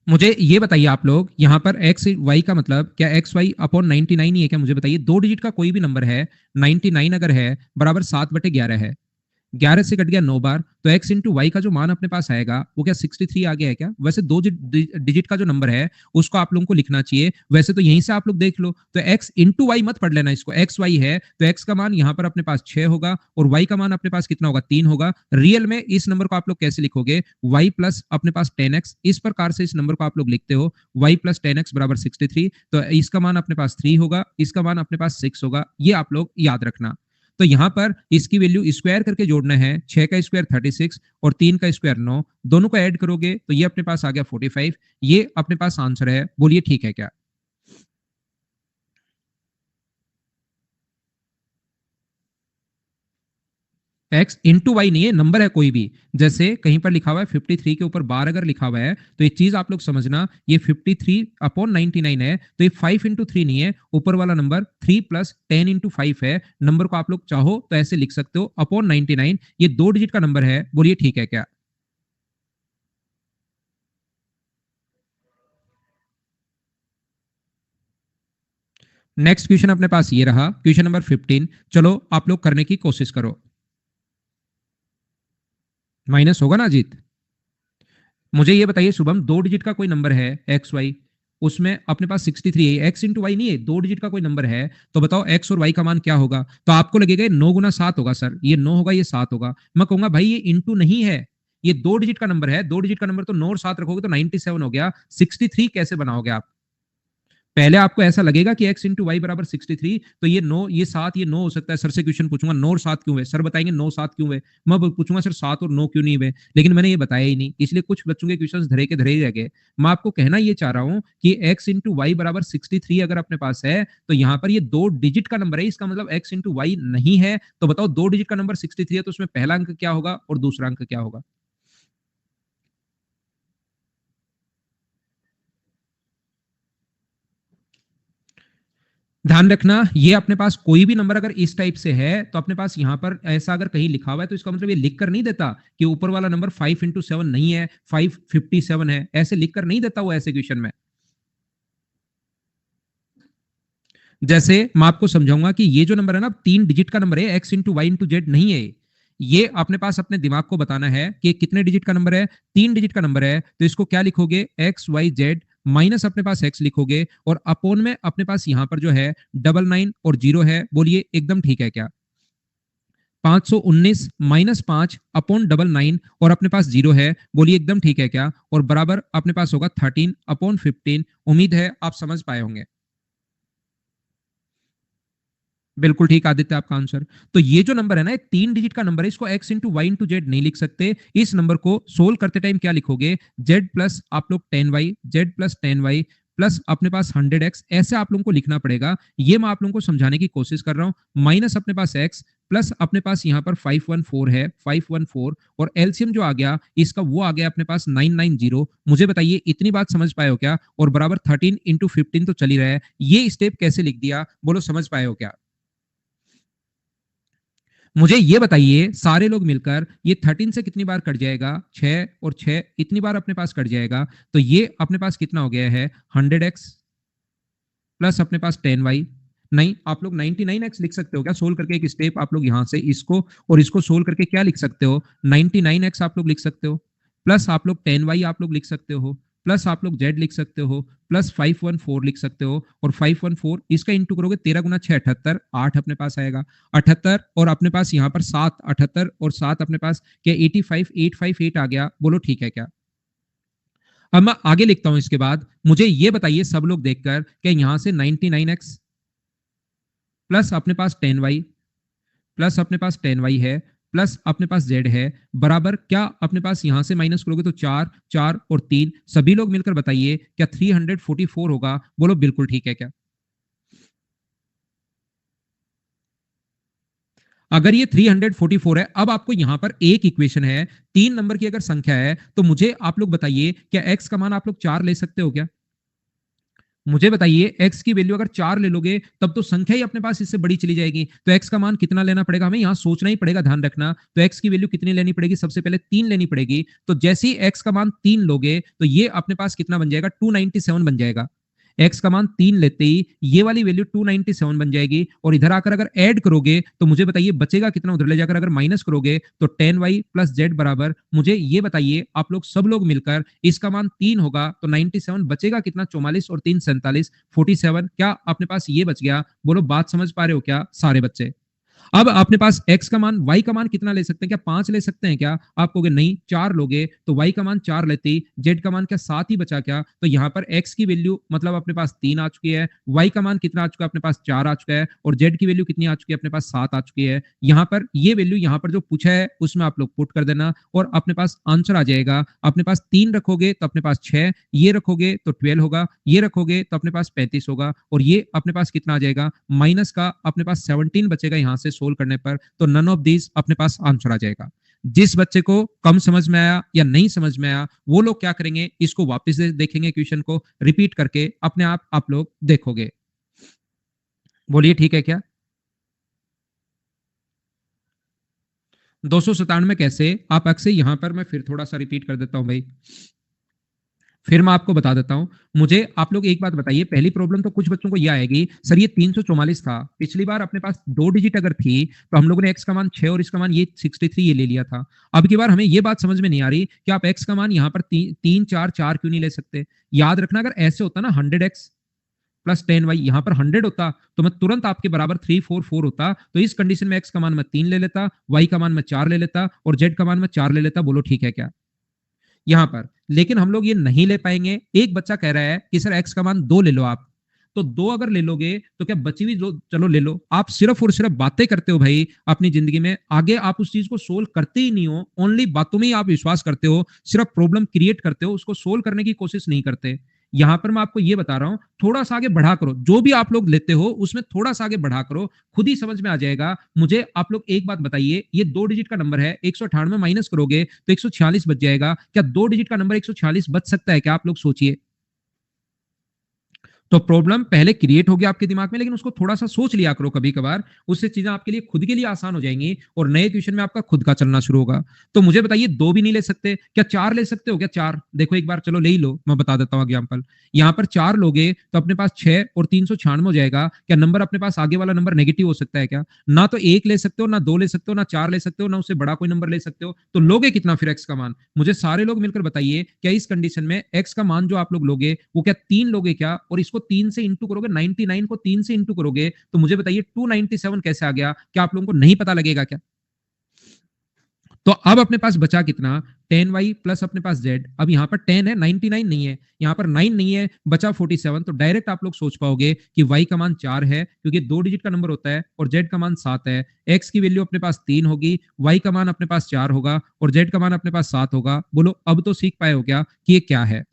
मुझे ये बताइए आप लोग, यहां पर एक्स वाई का मतलब क्या एक्स वाई अपॉन 99 ही है क्या? मुझे बताइए, दो डिजिट का कोई भी नंबर है, 99 अगर है बराबर 7/11 है, 11 से कट गया 9 बार, तो x इंटू वाई का जो मान अपने पास आएगा वो क्या 63 आ गया है क्या? वैसे दो डिजिट का जो नंबर है उसको आप लोगों को लिखना चाहिए, वैसे तो यहीं से आप लोग देख लो, तो x इंटू वाई मत पढ़ लेना इसको, x y है तो x का मान यहाँ पर अपने पास 6 होगा और y का मान अपने पास कितना होगा? 3 होगा। रियल में इस नंबर को आप लोग कैसे लिखोगे? y प्लस अपने पास 10x, इस प्रकार से इस नंबर को आप लोग लिखते हो, y प्लस 10x बराबर 63, तो इसका मान अपने पास 3 होगा, इसका मान अपने पास 6 होगा, ये आप लोग याद रखना। तो यहां पर इसकी वैल्यू स्क्वायर करके जोड़ना है, 6 का स्क्वायर 36 और 3 का स्क्वायर 9, दोनों को ऐड करोगे तो ये अपने पास आ गया 45। ये अपने पास आंसर है, बोलिए ठीक है क्या? एक्स इंटू वाई नहीं है, नंबर है कोई भी। जैसे कहीं पर लिखा हुआ है 53 के ऊपर बार अगर लिखा हुआ है तो एक चीज आप लोग समझना, ये 53/99 है, तो ये 5 × 3 नहीं है, ऊपर वाला नंबर 3 प्लस 10 × 5 है। नंबर को आप लोग चाहो तो ऐसे लिख सकते हो अपॉन 99, ये दो डिजिट का नंबर है, बोलिए ठीक है क्या? नेक्स्ट क्वेश्चन अपने पास ये रहा, क्वेश्चन नंबर 15। चलो आप लोग करने की कोशिश करो। माइनस होगा ना अजीत? मुझे ये बताइए शुभम, दो डिजिट का कोई नंबर है एक्स वाई, उसमें अपने पास 63 है, एक्स इंटू वाई नहीं है, दो डिजिट का कोई नंबर है, तो बताओ एक्स और वाई का मान क्या होगा? तो आपको लगेगा 9 × 7 होगा सर, ये 9 होगा ये 7 होगा। मैं कहूंगा भाई ये इंटू नहीं है, ये दो डिजिट का नंबर है, दो डिजिट का नंबर तो 9 और 7 रखोगे तो 97 हो गया, 63 कैसे बनाओगे आप? पहले आपको ऐसा लगेगा कि x इंटू वाई बराबर 63, तो ये 9 ये 7 ये 9 हो सकता है। सर से क्वेश्चन पूछूंगा 9 और 7 क्यों हुए, सर बताएंगे 9 7 क्यों हुए, मैं पूछूंगा सर 7 और 9 क्यों नहीं हुए, लेकिन मैंने ये बताया ही नहीं, इसलिए कुछ बच्चों के क्वेश्चन धरे के धरे ही रह गए। मैं आपको कहना ये चाह रहा हूं कि x इंटू वाई बराबर 63 अगर अपने पास है तो यहां पर ये दो डिजिट का नंबर है, इसका मतलब x इंटू वाई नहीं है। तो बताओ दो डिजिट का नंबर 63 है तो उसमें पहला अंक क्या होगा और दूसरा अंक क्या होगा? ध्यान रखना, ये अपने पास कोई भी नंबर अगर इस टाइप से है तो अपने पास यहां पर ऐसा अगर कहीं लिखा हुआ है तो इसका मतलब ये लिख कर नहीं देता कि ऊपर वाला नंबर 5 × 7 नहीं है, 557 है, ऐसे लिख कर नहीं देता वो ऐसे क्वेश्चन में। जैसे मैं आपको समझाऊंगा कि ये जो नंबर है ना 3 डिजिट का नंबर है, x into y into z नहीं है। ये अपने पास अपने दिमाग को बताना है कि कितने डिजिट का नंबर है, 3 डिजिट का नंबर है, तो इसको क्या लिखोगे? एक्स वाई जेड माइनस अपने पास एक्स लिखोगे, और अपोन में अपने पास यहां पर जो है 99 और 0 है, बोलिए एकदम ठीक है क्या? 519 -5 अपॉन 99 और अपने पास 0 है, बोलिए एकदम ठीक है क्या? और बराबर अपने पास होगा 13/15। उम्मीद है आप समझ पाए होंगे। बिल्कुल ठीक आदित्य आपका आंसर। तो ये जो नंबर है ना, 3 डिजिट का नंबर है, इसको x into y into z नहीं लिख सकते। इस नंबर को सोल्व करते टाइम क्या लिखोगे? z प्लस आप लोग 10y, z plus 10y plus अपने पास 100x, ऐसे आप लोगों को लिखना पड़ेगा। ये मैं आप लोगों को समझाने की कोशिश कर रहा हूं। माइनस अपने पास x प्लस अपने पास यहाँ पर 514 है, 514, और एलसीएम जो आ गया इसका वो आ गया अपने पास 990। मुझे बताइए इतनी बात समझ पाए हो क्या? और बराबर 13 × 15 तो चल ही रहा है, ये स्टेप कैसे लिख दिया, बोलो समझ पाए हो क्या? मुझे ये बताइए सारे लोग मिलकर ये 13 से कितनी बार कट जाएगा, 6 और 6 इतनी बार अपने पास कट जाएगा, तो ये अपने पास कितना हो गया है 100x प्लस अपने पास 10y। नहीं, आप लोग 99x लिख सकते हो क्या सोल्व करके? एक स्टेप आप लोग यहां से इसको और इसको सोल्व करके क्या लिख सकते हो, 99x आप लोग लिख सकते हो, प्लस आप लोग 10y आप लोग लिख सकते हो, प्लस आप लोग z लिख सकते हो, प्लस 514 लिख सकते हो, और 514 इसका इंटू करोगे 13 गुना 6 78, 8 अपने पास आएगा 78, और अपने पास यहाँ पर 7, 78 और 7 अपने पास क्या 85, 858 आ गया, बोलो ठीक है क्या? अब मैं आगे लिखता हूं इसके बाद, मुझे ये बताइए सब लोग देखकर कि यहां से 99x प्लस अपने पास 10y प्लस अपने पास 10y है प्लस अपने पास z है बराबर क्या अपने पास यहां से माइनस करोगे तो 4, 4 और 3, सभी लोग मिलकर बताइए क्या 344 होगा, बोलो बिल्कुल ठीक है क्या? अगर ये 344 है, अब आपको यहां पर एक इक्वेशन है, 3 नंबर की अगर संख्या है, तो मुझे आप लोग बताइए क्या x का मान आप लोग 4 ले सकते हो क्या? मुझे बताइए x की वैल्यू अगर 4 ले लोगे तब तो संख्या ही अपने पास इससे बड़ी चली जाएगी, तो x का मान कितना लेना पड़ेगा हमें, यहां सोचना ही पड़ेगा, ध्यान रखना। तो x की वैल्यू कितनी लेनी पड़ेगी, सबसे पहले 3 लेनी पड़ेगी, तो जैसे ही x का मान 3 लोगे तो ये अपने पास कितना बन जाएगा 297 बन जाएगा। x का मान 3 लेते ही ये वाली वैल्यू 297 बन जाएगी, और इधर आकर अगर ऐड करोगे तो मुझे बताइए बचेगा कितना, उधर ले जाकर अगर माइनस करोगे तो 10y प्लस जेड बराबर, मुझे ये बताइए आप लोग सब लोग मिलकर इसका मान 3 होगा तो 97 बचेगा कितना, 44 और 3 47, 47, क्या अपने पास ये बच गया, बोलो बात समझ पा रहे हो क्या सारे बच्चे? अब अपने पास x का मान, y का मान कितना ले सकते हैं, क्या 5 ले सकते हैं क्या? आप कहोगे नहीं 4 लोगे, तो y का मान 4 लेते, z का मान क्या 7 ही बचा क्या? तो यहाँ पर x की वैल्यू मतलब अपने पास 3 आ चुकी है, y का मान कितना आ चुका है अपने पास 4 आ चुका है, और z की वैल्यू कितनी आ चुकी है अपने पास 7 आ चुकी है। यहाँ पर ये वैल्यू यहाँ पर जो पूछा है उसमें आप लोग पुट कर देना और अपने पास आंसर आ जाएगा। अपने पास 3 रखोगे तो अपने पास 6, ये रखोगे तो 12 होगा, ये रखोगे तो अपने पास 35 होगा, और ये अपने पास कितना आ जाएगा माइनस का अपने पास 17 बचेगा यहाँ से सोल्व करने पर, तो नन ऑफ दीज अपने पास आंसर आ जाएगा। जिस बच्चे को कम समझ में आया या नहीं समझ में आया वो लोग क्या करेंगे, इसको वापस से देखेंगे, क्वेश्चन को रिपीट करके अपने आप लोग देखोगे। बोलिए ठीक है क्या? 297 कैसे, आप अक्सर यहां पर मैं फिर थोड़ा सा रिपीट कर देता हूं भाई, फिर मैं आपको बता देता हूं। मुझे आप लोग एक बात बताइए, पहली प्रॉब्लम तो कुछ बच्चों को यह आएगी सर ये 344 था, पिछली बार अपने पास 2 डिजिट अगर थी तो हम लोगों ने x का मान 6 और इसका मान ये 63 ये ले लिया था। अब की बार हमें ये बात समझ में नहीं आ रही कि आप x का मान यहाँ पर 3 4 4 क्यों नहीं ले सकते। याद रखना अगर ऐसे होता ना 100x प्लस 10y, यहाँ पर 100 होता तो मैं तुरंत आपके बराबर 344 होता, तो इस कंडीशन में x का मान मैं 3 ले लेता, y का मान मैं 4 ले लेता, और z का मान मैं 4 ले लेता, बोलो ठीक है क्या? यहां पर लेकिन हम लोग ये नहीं ले पाएंगे। एक बच्चा कह रहा है कि सर एक्स का मान 2 ले लो आप, तो 2 अगर ले लोगे तो क्या बची हुई चलो ले लो। आप सिर्फ और सिर्फ बातें करते हो भाई अपनी जिंदगी में, आगे आप उस चीज को सोल्व करते ही नहीं हो, ओनली बातों में ही आप विश्वास करते हो, सिर्फ प्रॉब्लम क्रिएट करते हो, उसको सोल्व करने की कोशिश नहीं करते। यहां पर मैं आपको ये बता रहा हूं थोड़ा सा आगे बढ़ा करो, जो भी आप लोग लेते हो उसमें थोड़ा सा आगे बढ़ा करो, खुद ही समझ में आ जाएगा। मुझे आप लोग एक बात बताइए, ये 2 डिजिट का नंबर है, 198 माइनस करोगे तो 146 बच जाएगा, क्या 2 डिजिट का नंबर 146 बच सकता है क्या? आप लोग सोचिए। तो प्रॉब्लम पहले क्रिएट हो गया आपके दिमाग में, लेकिन उसको थोड़ा सा सोच लिया करो कभी कभार, उससे चीजें आपके लिए खुद के लिए आसान हो जाएंगी और नए ट्यूशन में आपका खुद का चलना शुरू होगा। तो मुझे बताइए 2 भी नहीं ले सकते क्या, 4 ले सकते हो क्या? 4 देखो एक बार, चलो ले ही लो, मैं बता देता हूँ एग्जाम्पल। यहाँ पर 4 लोगे तो अपने पास 6 और 396 हो जाएगा, क्या नंबर अपने पास आगे वाला नंबर नेगेटिव हो सकता है क्या? ना तो 1 ले सकते हो, ना 2 ले सकते हो, ना 4 ले सकते हो, ना उससे बड़ा कोई नंबर ले सकते हो, तो लोगे कितना फिर एक्स का मान? मुझे सारे लोग मिलकर बताइए क्या इस कंडीशन में एक्स का मान जो आप लोग लोगे वो क्या 3 लोगे क्या, और इसको 3 से इंटू करोगे, 99 को 3 से इंटू करोगे तो मुझे बताइए 297 कैसे आ गया, क्या आप लोगों को नहीं पता लगेगा क्या? तो अब अपने पास बचा कितना, 10y प्लस अपने पास z, अब यहाँ पर 10 है 99 नहीं है, यहाँ पर 9 नहीं है, बचा 47, तो डायरेक्ट आप लोग सोच पाओगे कि y का मान 4 है क्योंकि 2 डिजिट का नंबर होता है, और z का मान 7 है। x की वैल्यू अपने पास 3 होगी, y का मान अपने पास 4 होगा, और z का मान अपने पास 7 होगा। बोलो अब तो सीख पाए हो क्या कि ये क्या है?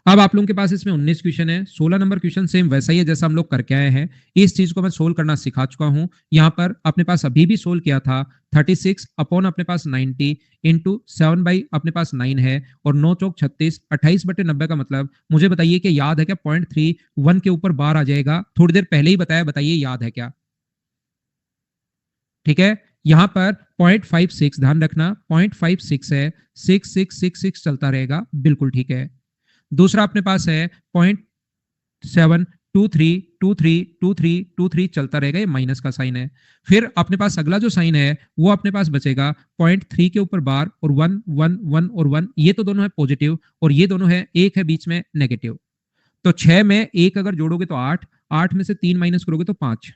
अब आप लोगों के पास इसमें 19 क्वेश्चन है, 16 नंबर क्वेश्चन सेम वैसा ही है जैसा हम लोग करके आए हैं। इस चीज को मैं सोल्व करना सिखा चुका हूं। यहाँ पर अपने पास अभी भी सोल्व किया था, 36 अपॉन अपने पास 90 इंटू 7/9 है, और 9 चौक 36, 28/90 का मतलब मुझे बताइए कि याद है क्या, 0.31 के ऊपर बार आ जाएगा, थोड़ी देर पहले ही बताया, बताइए याद है क्या? ठीक है। यहां पर 0.56 ध्यान रखना 0.56 है, 6666 चलता रहेगा, बिल्कुल ठीक है। दूसरा अपने पास है 0.7 23 चलता रहेगा, ये माइनस का साइन है। फिर अपने पास अगला जो साइन है वो अपने पास बचेगा 0.3 के ऊपर बार और 1 1 1 और 1, ये तो दोनों है पॉजिटिव और ये दोनों है, एक है बीच में नेगेटिव। तो 6 में एक अगर जोड़ोगे तो 8, 8 में से 3 माइनस करोगे तो 5,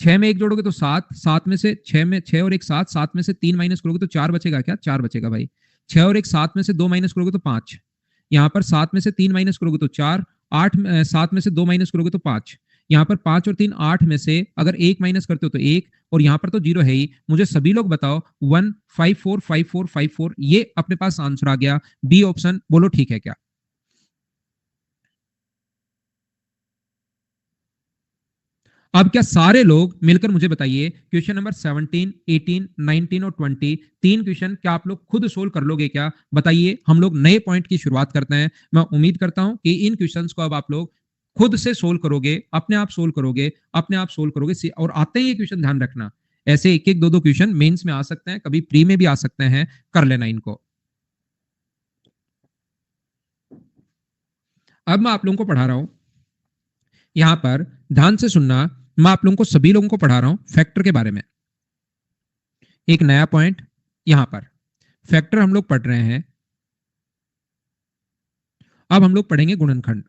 6 में एक जोड़ोगे तो 7, 7 में से 6 में 6 और एक 7, 7 में से 3 माइनस करोगे तो 4 बचेगा क्या? 4 बचेगा भाई। 6 और एक 7 में से 2 माइनस करोगे तो 5, यहाँ पर 7 में से 3 माइनस करोगे तो 4, 8 7 में से 2 माइनस करोगे तो 5, यहाँ पर 5 और 3 8 में से अगर एक माइनस करते हो तो एक, और यहाँ पर तो जीरो है ही। मुझे सभी लोग बताओ 1 5 4 5 4 5 4, ये अपने पास आंसर आ गया, बी ऑप्शन। बोलो ठीक है क्या? अब क्या सारे लोग मिलकर मुझे बताइए, क्वेश्चन नंबर 17, 18, 19 और 20, तीन क्वेश्चन क्या आप लोग खुद सोल्व कर लोगे क्या? बताइए। हम लोग नए पॉइंट की शुरुआत करते हैं। मैं उम्मीद करता हूं कि इन क्वेश्चंस को अब आप लोग खुद से सोल्व करोगे, अपने आप सोल्व करोगे, अपने आप सोल्व करोगे। और आते ही ये क्वेश्चन ध्यान रखना, ऐसे एक एक दो दो क्वेश्चन मेंस में आ सकते हैं, कभी प्री में भी आ सकते हैं, कर लेना इनको। अब मैं आप लोगों को पढ़ा रहा हूं, यहां पर ध्यान से सुनना। मैं आप लोगों को, सभी लोगों को पढ़ा रहा हूं फैक्टर के बारे में। एक नया पॉइंट यहां पर, फैक्टर हम लोग पढ़ रहे हैं। अब हम लोग पढ़ेंगे गुणनखंड।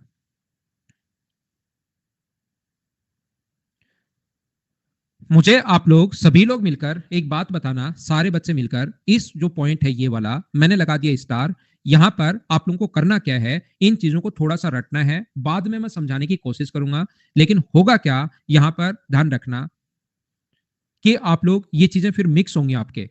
मुझे आप लोग सभी लोग मिलकर एक बात बताना, सारे बच्चे मिलकर, इस जो पॉइंट है ये वाला मैंने लगा दिया स्टार। यहां पर आप लोगों को करना क्या है, इन चीजों को थोड़ा सा रटना है, बाद में मैं समझाने की कोशिश करूंगा। लेकिन होगा क्या, यहां पर ध्यान रखना कि आप लोग ये चीजें फिर मिक्स होंगी आपके।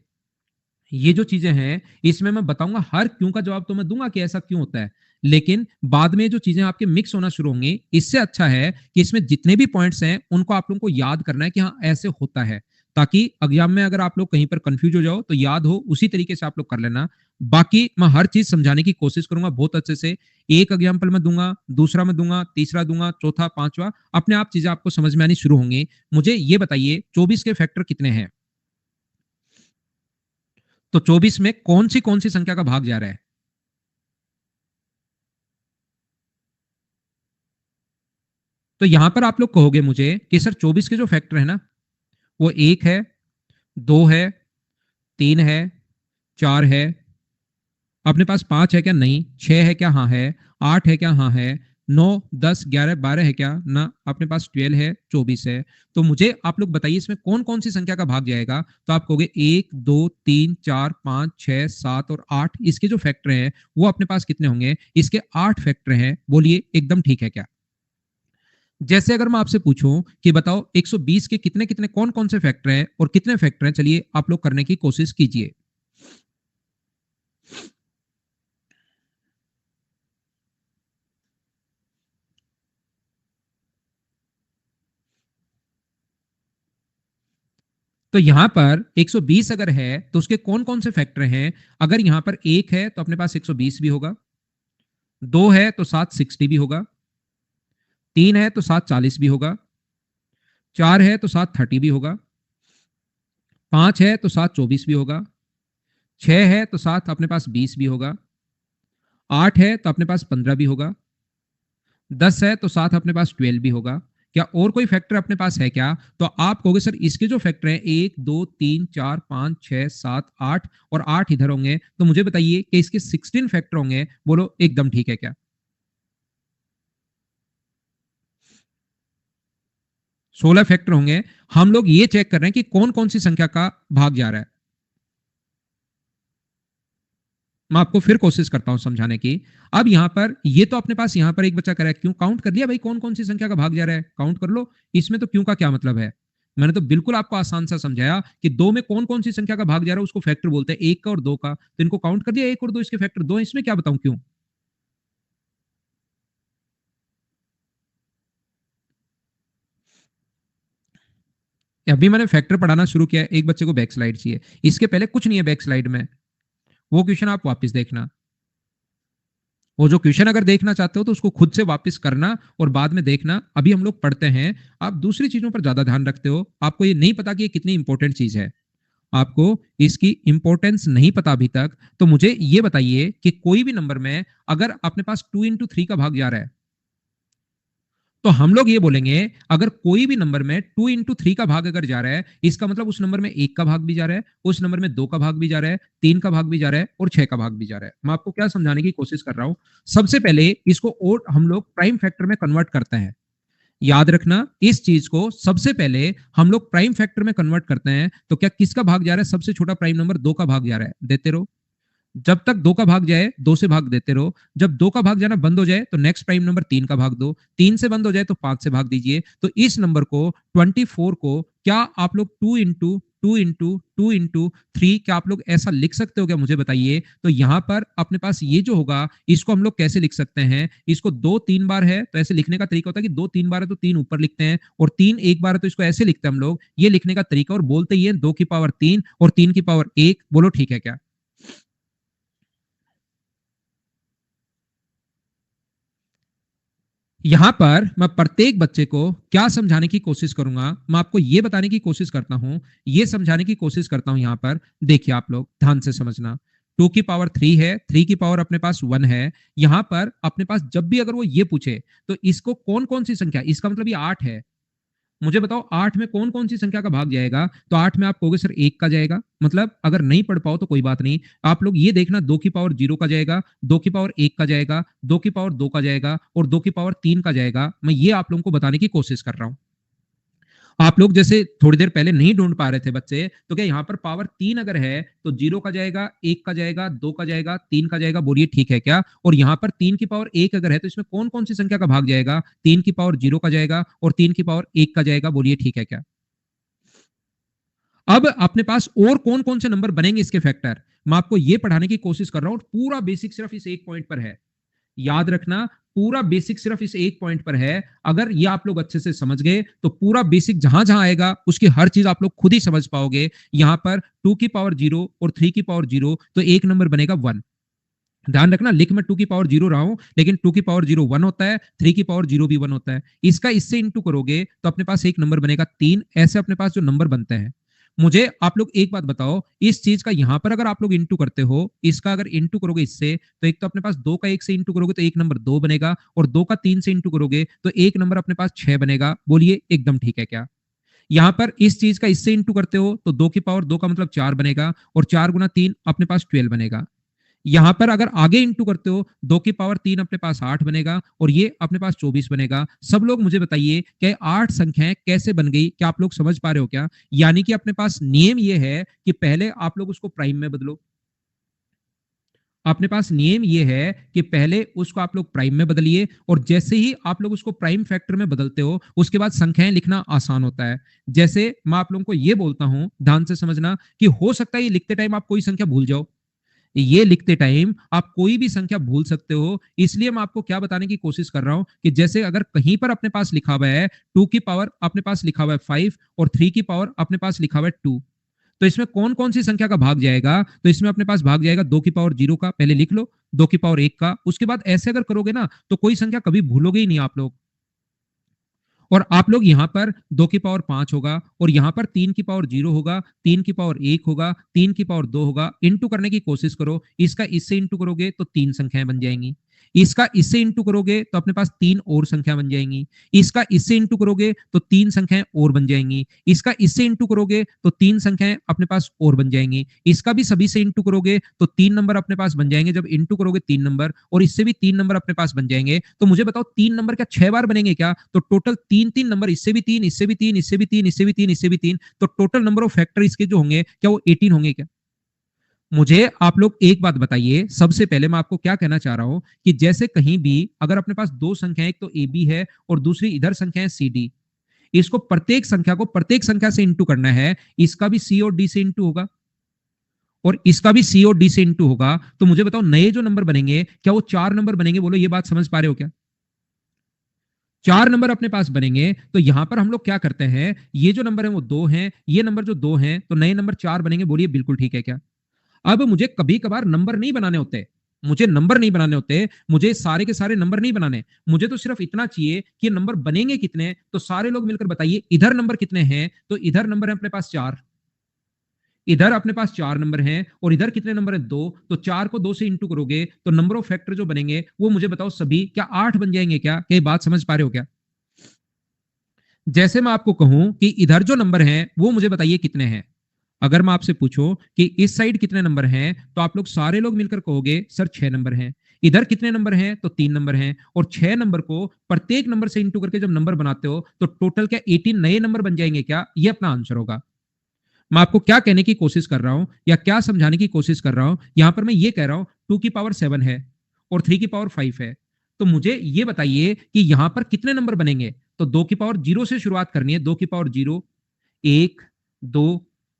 ये जो चीजें हैं इसमें मैं बताऊंगा, हर क्यों का जवाब तो मैं दूंगा कि ऐसा क्यों होता है, लेकिन बाद में जो चीजें आपके मिक्स होना शुरू होंगी, इससे अच्छा है कि इसमें जितने भी पॉइंट्स हैं उनको आप लोगों को याद करना है कि हाँ ऐसे होता है, ताकि एग्जाम में अगर आप लोग कहीं पर कंफ्यूज हो जाओ तो याद हो, उसी तरीके से आप लोग कर लेना। बाकी मैं हर चीज समझाने की कोशिश करूंगा बहुत अच्छे से। एक एग्जाम्पल मैं दूंगा, दूसरा मैं दूंगा, तीसरा दूंगा, चौथा, पांचवा, अपने आप चीजें आपको समझ में आनी शुरू होंगी। मुझे ये बताइए 24 के फैक्टर कितने हैं? तो 24 में कौन सी संख्या का भाग जा रहा है? तो यहां पर आप लोग कहोगे मुझे कि सर 24 के जो फैक्टर है ना, वो एक है, दो है, तीन है, चार है। अपने पास पांच है क्या? नहीं। छह है क्या? हाँ है। आठ है क्या? हाँ है। 9 10 11 12 है क्या? ना। अपने पास 12 है, 24 है। तो मुझे आप लोग बताइए इसमें कौन कौन सी संख्या का भाग जाएगा? तो आप कहोगे 1 2 3 4 5 6 7 और 8, इसके जो फैक्टर हैं वो अपने पास कितने होंगे? इसके 8 फैक्टर हैं। बोलिए एकदम ठीक है क्या? जैसे अगर मैं आपसे पूछूं कि बताओ 120 के कितने कितने कौन कौन से फैक्टर हैं और कितने फैक्टर हैं, चलिए आप लोग करने की कोशिश कीजिए। तो यहां पर 120 अगर है तो उसके कौन कौन से फैक्टर हैं? अगर यहां पर एक है तो अपने पास 120 भी होगा, दो है तो साथ 60 भी होगा, तीन है तो साथ 40 भी होगा, चार है तो साथ 30 भी होगा, पांच है तो साथ 24 भी होगा, छह है तो साथ अपने पास 20 भी होगा, आठ है तो अपने पास 15 भी होगा, 10 है तो साथ अपने पास 12 भी होगा। क्या और कोई फैक्टर अपने पास है क्या? तो आप कहोगे सर इसके जो फैक्टर हैं 1 2 3 4 5 6 7 8 और 8 इधर होंगे, तो मुझे बताइए कि इसके 16 फैक्टर होंगे। बोलो एकदम ठीक है क्या? 16 फैक्टर होंगे। हम लोग ये चेक कर रहे हैं कि कौन कौन सी संख्या का भाग जा रहा है। मैं आपको फिर कोशिश करता हूं समझाने की। अब यहां पर ये तो अपने पास यहां पर एक बच्चा कर रहा है, क्यों काउंट कर लिया भाई, कौन कौन सी संख्या का भाग जा रहा है, काउंट कर लो। इसमें तो क्यों का क्या मतलब है? मैंने तो बिल्कुल आपको आसान सा समझाया कि दो में कौन कौन सी संख्या का भाग जा रहा है उसको फैक्टर बोलते हैं, एक का और दो का। तो इनको काउंट कर दिया, एक और दो इसके फैक्टर दो, इसमें क्या बताऊं क्यों? अभी मैंने फैक्टर पढ़ाना शुरू किया, एक बच्चे को बैक स्लाइड चाहिए, इसके पहले कुछ नहीं है बैक स्लाइड में, वो क्वेश्चन आप वापस देखना। वो जो क्वेश्चन अगर देखना चाहते हो तो उसको खुद से वापस करना और बाद में देखना। अभी हम लोग पढ़ते हैं, आप दूसरी चीजों पर ज्यादा ध्यान रखते हो, आपको ये नहीं पता कि ये कितनी इंपॉर्टेंट चीज है, आपको इसकी इंपॉर्टेंस नहीं पता अभी तक। तो मुझे ये बताइए कि कोई भी नंबर में अगर अपने पास 2 into 3 का भाग जा रहा है, तो हम लोग ये बोलेंगे अगर कोई भी नंबर में 2 into 3 का भाग अगर जा रहा है, इसका मतलब उस नंबर में 1 का भाग भी जा रहा है, उस नंबर में 2 का भाग भी जा रहा है, 3 का भाग भी जा रहा है और 6 का भाग भी जा रहा है। मैं आपको क्या समझाने की कोशिश कर रहा हूं, सबसे पहले इसको और हम लोग प्राइम फैक्टर में कन्वर्ट करते हैं। याद रखना इस चीज को, सबसे पहले हम लोग प्राइम फैक्टर में कन्वर्ट करते हैं। तो क्या किसका भाग जा रहा है, सबसे छोटा प्राइम नंबर 2 का भाग जा रहा है, देते रहो। जब तक 2 का भाग जाए 2 से भाग देते रहो। जब 2 का भाग जाना बंद हो जाए तो नेक्स्ट प्राइम नंबर 3 का भाग दो। 3 से बंद हो जाए तो 5 से भाग दीजिए। तो इस नंबर को 24 को क्या आप लोग 2 into 2 into 2 into 3 क्या आप लोग ऐसा लिख सकते हो क्या, मुझे बताइए। तो यहां पर अपने पास ये जो होगा इसको हम लोग कैसे लिख सकते हैं, इसको 2 3 बार है तो ऐसे लिखने का तरीका होता है कि 2 3 बार है तो 3 ऊपर लिखते हैं और 3 एक बार है तो इसको ऐसे लिखते हैं हम लोग। ये लिखने का तरीका और बोलते ही है 2 की पावर 3 और 3 की पावर 1। बोलो ठीक है क्या। यहां पर मैं प्रत्येक बच्चे को क्या समझाने की कोशिश करूंगा, मैं आपको यह बताने की कोशिश करता हूं, यह समझाने की कोशिश करता हूं। यहां पर देखिए आप लोग ध्यान से समझना, 2 की पावर 3 है, 3 की पावर अपने पास 1 है। यहां पर अपने पास जब भी अगर वो ये पूछे तो इसको कौन कौन सी संख्या, इसका मतलब ये 8 है, मुझे बताओ 8 में कौन कौन सी संख्या का भाग जाएगा। तो 8 में आप कहोगे सर 1 का जाएगा, मतलब अगर नहीं पढ़ पाओ तो कोई बात नहीं, आप लोग ये देखना 2 की पावर 0 का जाएगा, 2 की पावर 1 का जाएगा, 2 की पावर 2 का जाएगा और 2 की पावर 3 का जाएगा। मैं ये आप लोगों को बताने की कोशिश कर रहा हूं। आप लोग जैसे थोड़ी देर पहले नहीं ढूंढ पा रहे थे बच्चे, तो क्या यहाँ पर पावर 3 अगर है तो 0 का जाएगा, 1 का जाएगा, 2 का जाएगा, 3 का जाएगा, बोलिए ठीक है क्या। और यहाँ पर 3 की पावर 1 अगर है तो इसमें कौन कौन सी संख्या का भाग जाएगा, 3 की पावर 0 का जाएगा और 3 की पावर 1 का जाएगा, बोलिए ठीक है क्या। अब अपने पास और कौन कौन से नंबर बनेंगे इसके फैक्टर, मैं आपको यह पढ़ाने की कोशिश कर रहा हूं। पूरा बेसिक सिर्फ इस एक पॉइंट पर है, याद रखना पूरा बेसिक सिर्फ इस एक पॉइंट पर है। अगर ये आप लोग अच्छे से समझ गए तो पूरा बेसिक जहां जहां आएगा उसकी हर चीज आप लोग खुद ही समझ पाओगे। यहां पर 2 की पावर 0 और 3 की पावर 0 तो एक नंबर बनेगा 1। ध्यान रखना, लिख मैं 2 की पावर 0 रहा हूं लेकिन 2 की पावर 0 1 होता है, 3 की पावर 0 भी 1 होता है। इसका इससे इंटू करोगे तो अपने पास एक नंबर बनेगा 3। ऐसे अपने पास जो नंबर बनते हैं, मुझे आप लोग एक बात बताओ, इस चीज का यहां पर अगर आप लोग इंटू करते हो, इसका अगर इंटू करोगे इससे, तो एक तो अपने पास 2 का 1 से इंटू करोगे तो एक नंबर 2 बनेगा और 2 का 3 से इंटू करोगे तो एक नंबर अपने पास 6 बनेगा। बोलिए एकदम ठीक है क्या। यहां पर इस चीज का इससे इंटू करते हो तो 2 की पावर 2 का मतलब 4 बनेगा और 4 गुना 3 अपने पास 12 बनेगा। यहां पर अगर आगे इंटू करते हो 2 की पावर 3 अपने पास 8 बनेगा और ये अपने पास 24 बनेगा। सब लोग मुझे बताइए कि 8 संख्याएं कैसे बन गई, क्या आप लोग समझ पा रहे हो क्या। यानी कि अपने पास नियम ये है कि पहले आप लोग उसको प्राइम में बदलो। अपने पास नियम ये है कि पहले उसको आप लोग प्राइम में बदलिए और जैसे ही आप लोग उसको प्राइम फैक्टर में बदलते हो उसके बाद संख्याएं लिखना आसान होता है। जैसे मैं आप लोगों को ये बोलता हूं, ध्यान से समझना, कि हो सकता है ये लिखते टाइम आप कोई संख्या भूल जाओ, ये लिखते टाइम आप कोई भी संख्या भूल सकते हो। इसलिए मैं आपको क्या बताने की कोशिश कर रहा हूं कि जैसे अगर कहीं पर अपने पास लिखा हुआ है 2 की पावर अपने पास लिखा हुआ है 5 और 3 की पावर अपने पास लिखा हुआ है 2, तो इसमें कौन कौन सी संख्या का भाग जाएगा। तो इसमें अपने पास भाग जाएगा 2 की पावर 0 का, पहले लिख लो, 2 की पावर 1 का। उसके बाद ऐसे अगर करोगे ना तो कोई संख्या कभी भूलोगे ही नहीं आप लोग। और आप लोग यहां पर 2 की पावर 5 होगा और यहां पर 3 की पावर 0 होगा, 3 की पावर 1 होगा, 3 की पावर 2 होगा। इंटू करने की कोशिश करो, इसका इससे इंटू करोगे तो 3 संख्याएं बन जाएंगी, इसका इससे इंटू करोगे तो अपने पास 3 और संख्या बन जाएंगी, इसका इससे इंटू करोगे तो 3 संख्याएं और बन जाएंगी, इसका इससे इंटू करोगे तो 3 संख्याएं अपने पास और बन जाएंगी, इसका भी सभी से इंटू करोगे तो 3 नंबर अपने पास बन जाएंगे। जब इंटू करोगे 3 नंबर और इससे भी 3 नंबर अपने पास बन जाएंगे। तो मुझे बताओ 3 नंबर क्या 6 बार बनेंगे क्या। तो टोटल 3 3 नंबर, इससे भी 3, इससे भी 3, इससे भी 3, इससे भी 3, इससे भी 3, तो टोटल नंबर ऑफ फैक्टर इसके जो होंगे क्या वो 18 होंगे क्या। मुझे आप लोग एक बात बताइए, सबसे पहले मैं आपको क्या कहना चाह रहा हूं कि जैसे कहीं भी अगर अपने पास दो संख्याएं, एक तो ए बी है और दूसरी इधर संख्या है सी डी, इसको प्रत्येक संख्या को प्रत्येक संख्या से इंटू करना है। इसका भी सी और डी से इंटू होगा और इसका भी सी और डी से इंटू होगा। तो मुझे बताओ नए जो नंबर बनेंगे क्या वो 4 नंबर बनेंगे, बोलो ये बात समझ पा रहे हो क्या। 4 नंबर अपने पास बनेंगे। तो यहां पर हम लोग क्या करते हैं, ये जो नंबर है वो 2 हैं, ये नंबर जो 2 हैं, तो नए नंबर 4 बनेंगे, बोलिए बिल्कुल ठीक है क्या। अब मुझे कभी कभार नंबर नहीं बनाने होते, मुझे नंबर नहीं बनाने होते, मुझे सारे के सारे नंबर नहीं बनाने, मुझे तो सिर्फ इतना चाहिए कि ये नंबर बनेंगे कितने, तो सारे लोग मिलकर बताइए इधर नंबर कितने हैं, तो इधर नंबर है अपने पास 4, इधर अपने पास 4 नंबर हैं और इधर कितने नंबर है 2, तो 4 को 2 से इंटू करोगे तो नंबर ऑफ फैक्टर जो बनेंगे वो मुझे बताओ सभी क्या 8 बन जाएंगे क्या? क्या ये बात समझ पा रहे हो क्या? जैसे मैं आपको कहूं कि इधर जो नंबर हैं वो मुझे बताइए कितने हैं। अगर मैं आपसे पूछूं कि इस साइड कितने नंबर हैं तो आप लोग सारे लोग मिलकर कहोगे सर 6 नंबर हैं। इधर कितने नंबर हैं तो 3 नंबर हैं और 6 नंबर को प्रत्येक नंबर से इंटू करके जब नंबर बनाते हो तो टोटल क्या 18 नए नंबर बन जाएंगे क्या? ये अपना आंसर होगा। मैं आपको क्या कहने की कोशिश कर रहा हूं या क्या समझाने की कोशिश कर रहा हूं, यहां पर मैं ये कह रहा हूं 2 की पावर 7 है और 3 की पावर 5 है, तो मुझे ये बताइए कि यहां पर कितने नंबर बनेंगे। तो 2 की पावर 0 से शुरुआत करनी है, 2 की पावर 0, 1, 2,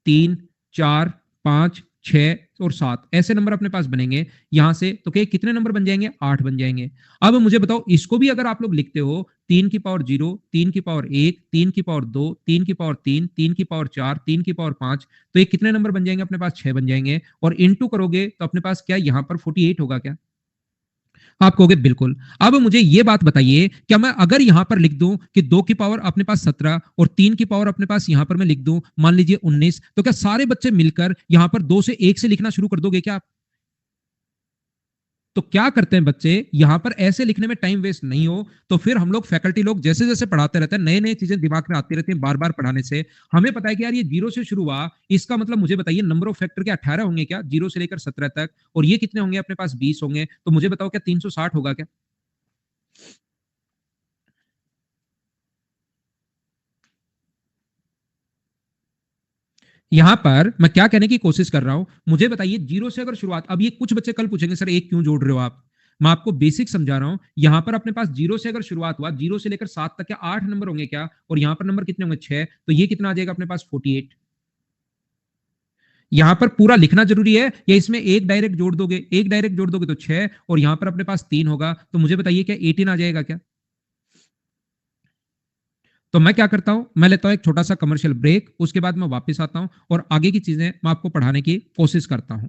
3, 4, 5, 6 और 7 ऐसे नंबर अपने पास बनेंगे यहां से, तो क्या कितने नंबर बन जाएंगे? 8 बन जाएंगे। अब मुझे बताओ इसको भी अगर आप लोग लिखते हो 3 की पावर 0, 3 की पावर 1, 3 की पावर 2, 3 की पावर 3, 3 की पावर 4, 3 की पावर 5, तो ये कितने नंबर बन जाएंगे अपने पास? 6 बन जाएंगे और इंटू करोगे तो अपने पास क्या यहां पर 48 होगा क्या? आप कहोगे बिल्कुल। अब मुझे ये बात बताइए, क्या मैं अगर यहां पर लिख दूं कि 2 की पावर अपने पास 17 और 3 की पावर अपने पास यहां पर मैं लिख दूं मान लीजिए 19, तो क्या सारे बच्चे मिलकर यहां पर 2 से 1 से लिखना शुरू कर दोगे क्या आप? तो क्या करते हैं बच्चे यहां पर ऐसे लिखने में टाइम वेस्ट नहीं हो, तो फिर हम लोग फैकल्टी लोग जैसे जैसे पढ़ाते रहते हैं नए नए चीजें दिमाग में आती रहती हैं बार बार पढ़ाने से। हमें पता है कि यार ये 0 से शुरू हुआ, इसका मतलब मुझे बताइए नंबर ऑफ फैक्टर के 18 होंगे क्या 0 से लेकर 17 तक, और ये कितने होंगे अपने पास 20 होंगे, तो मुझे बताओ क्या 360 होगा क्या? यहां पर मैं क्या कहने की कोशिश कर रहा हूं, मुझे बताइए 0 से अगर शुरुआत, अब ये कुछ बच्चे कल पूछेंगे सर एक क्यों जोड़ रहे हो आप, मैं आपको बेसिक समझा रहा हूं। यहां पर अपने पास 0 से अगर शुरुआत हुआ, 0 से लेकर 7 तक क्या 8 नंबर होंगे क्या, और यहां पर नंबर कितने होंगे 6, तो ये कितना आ जाएगा अपने पास 48। यहां पर पूरा लिखना जरूरी है या इसमें एक डायरेक्ट जोड़ दोगे, एक डायरेक्ट जोड़ दोगे तो 6 और यहां पर अपने पास 3 होगा, तो मुझे बताइए क्या 18 आ जाएगा क्या? तो मैं क्या करता हूं, मैं लेता हूं एक छोटा सा कमर्शियल ब्रेक, उसके बाद मैं वापस आता हूं और आगे की चीजें मैं आपको पढ़ाने की कोशिश करता हूं।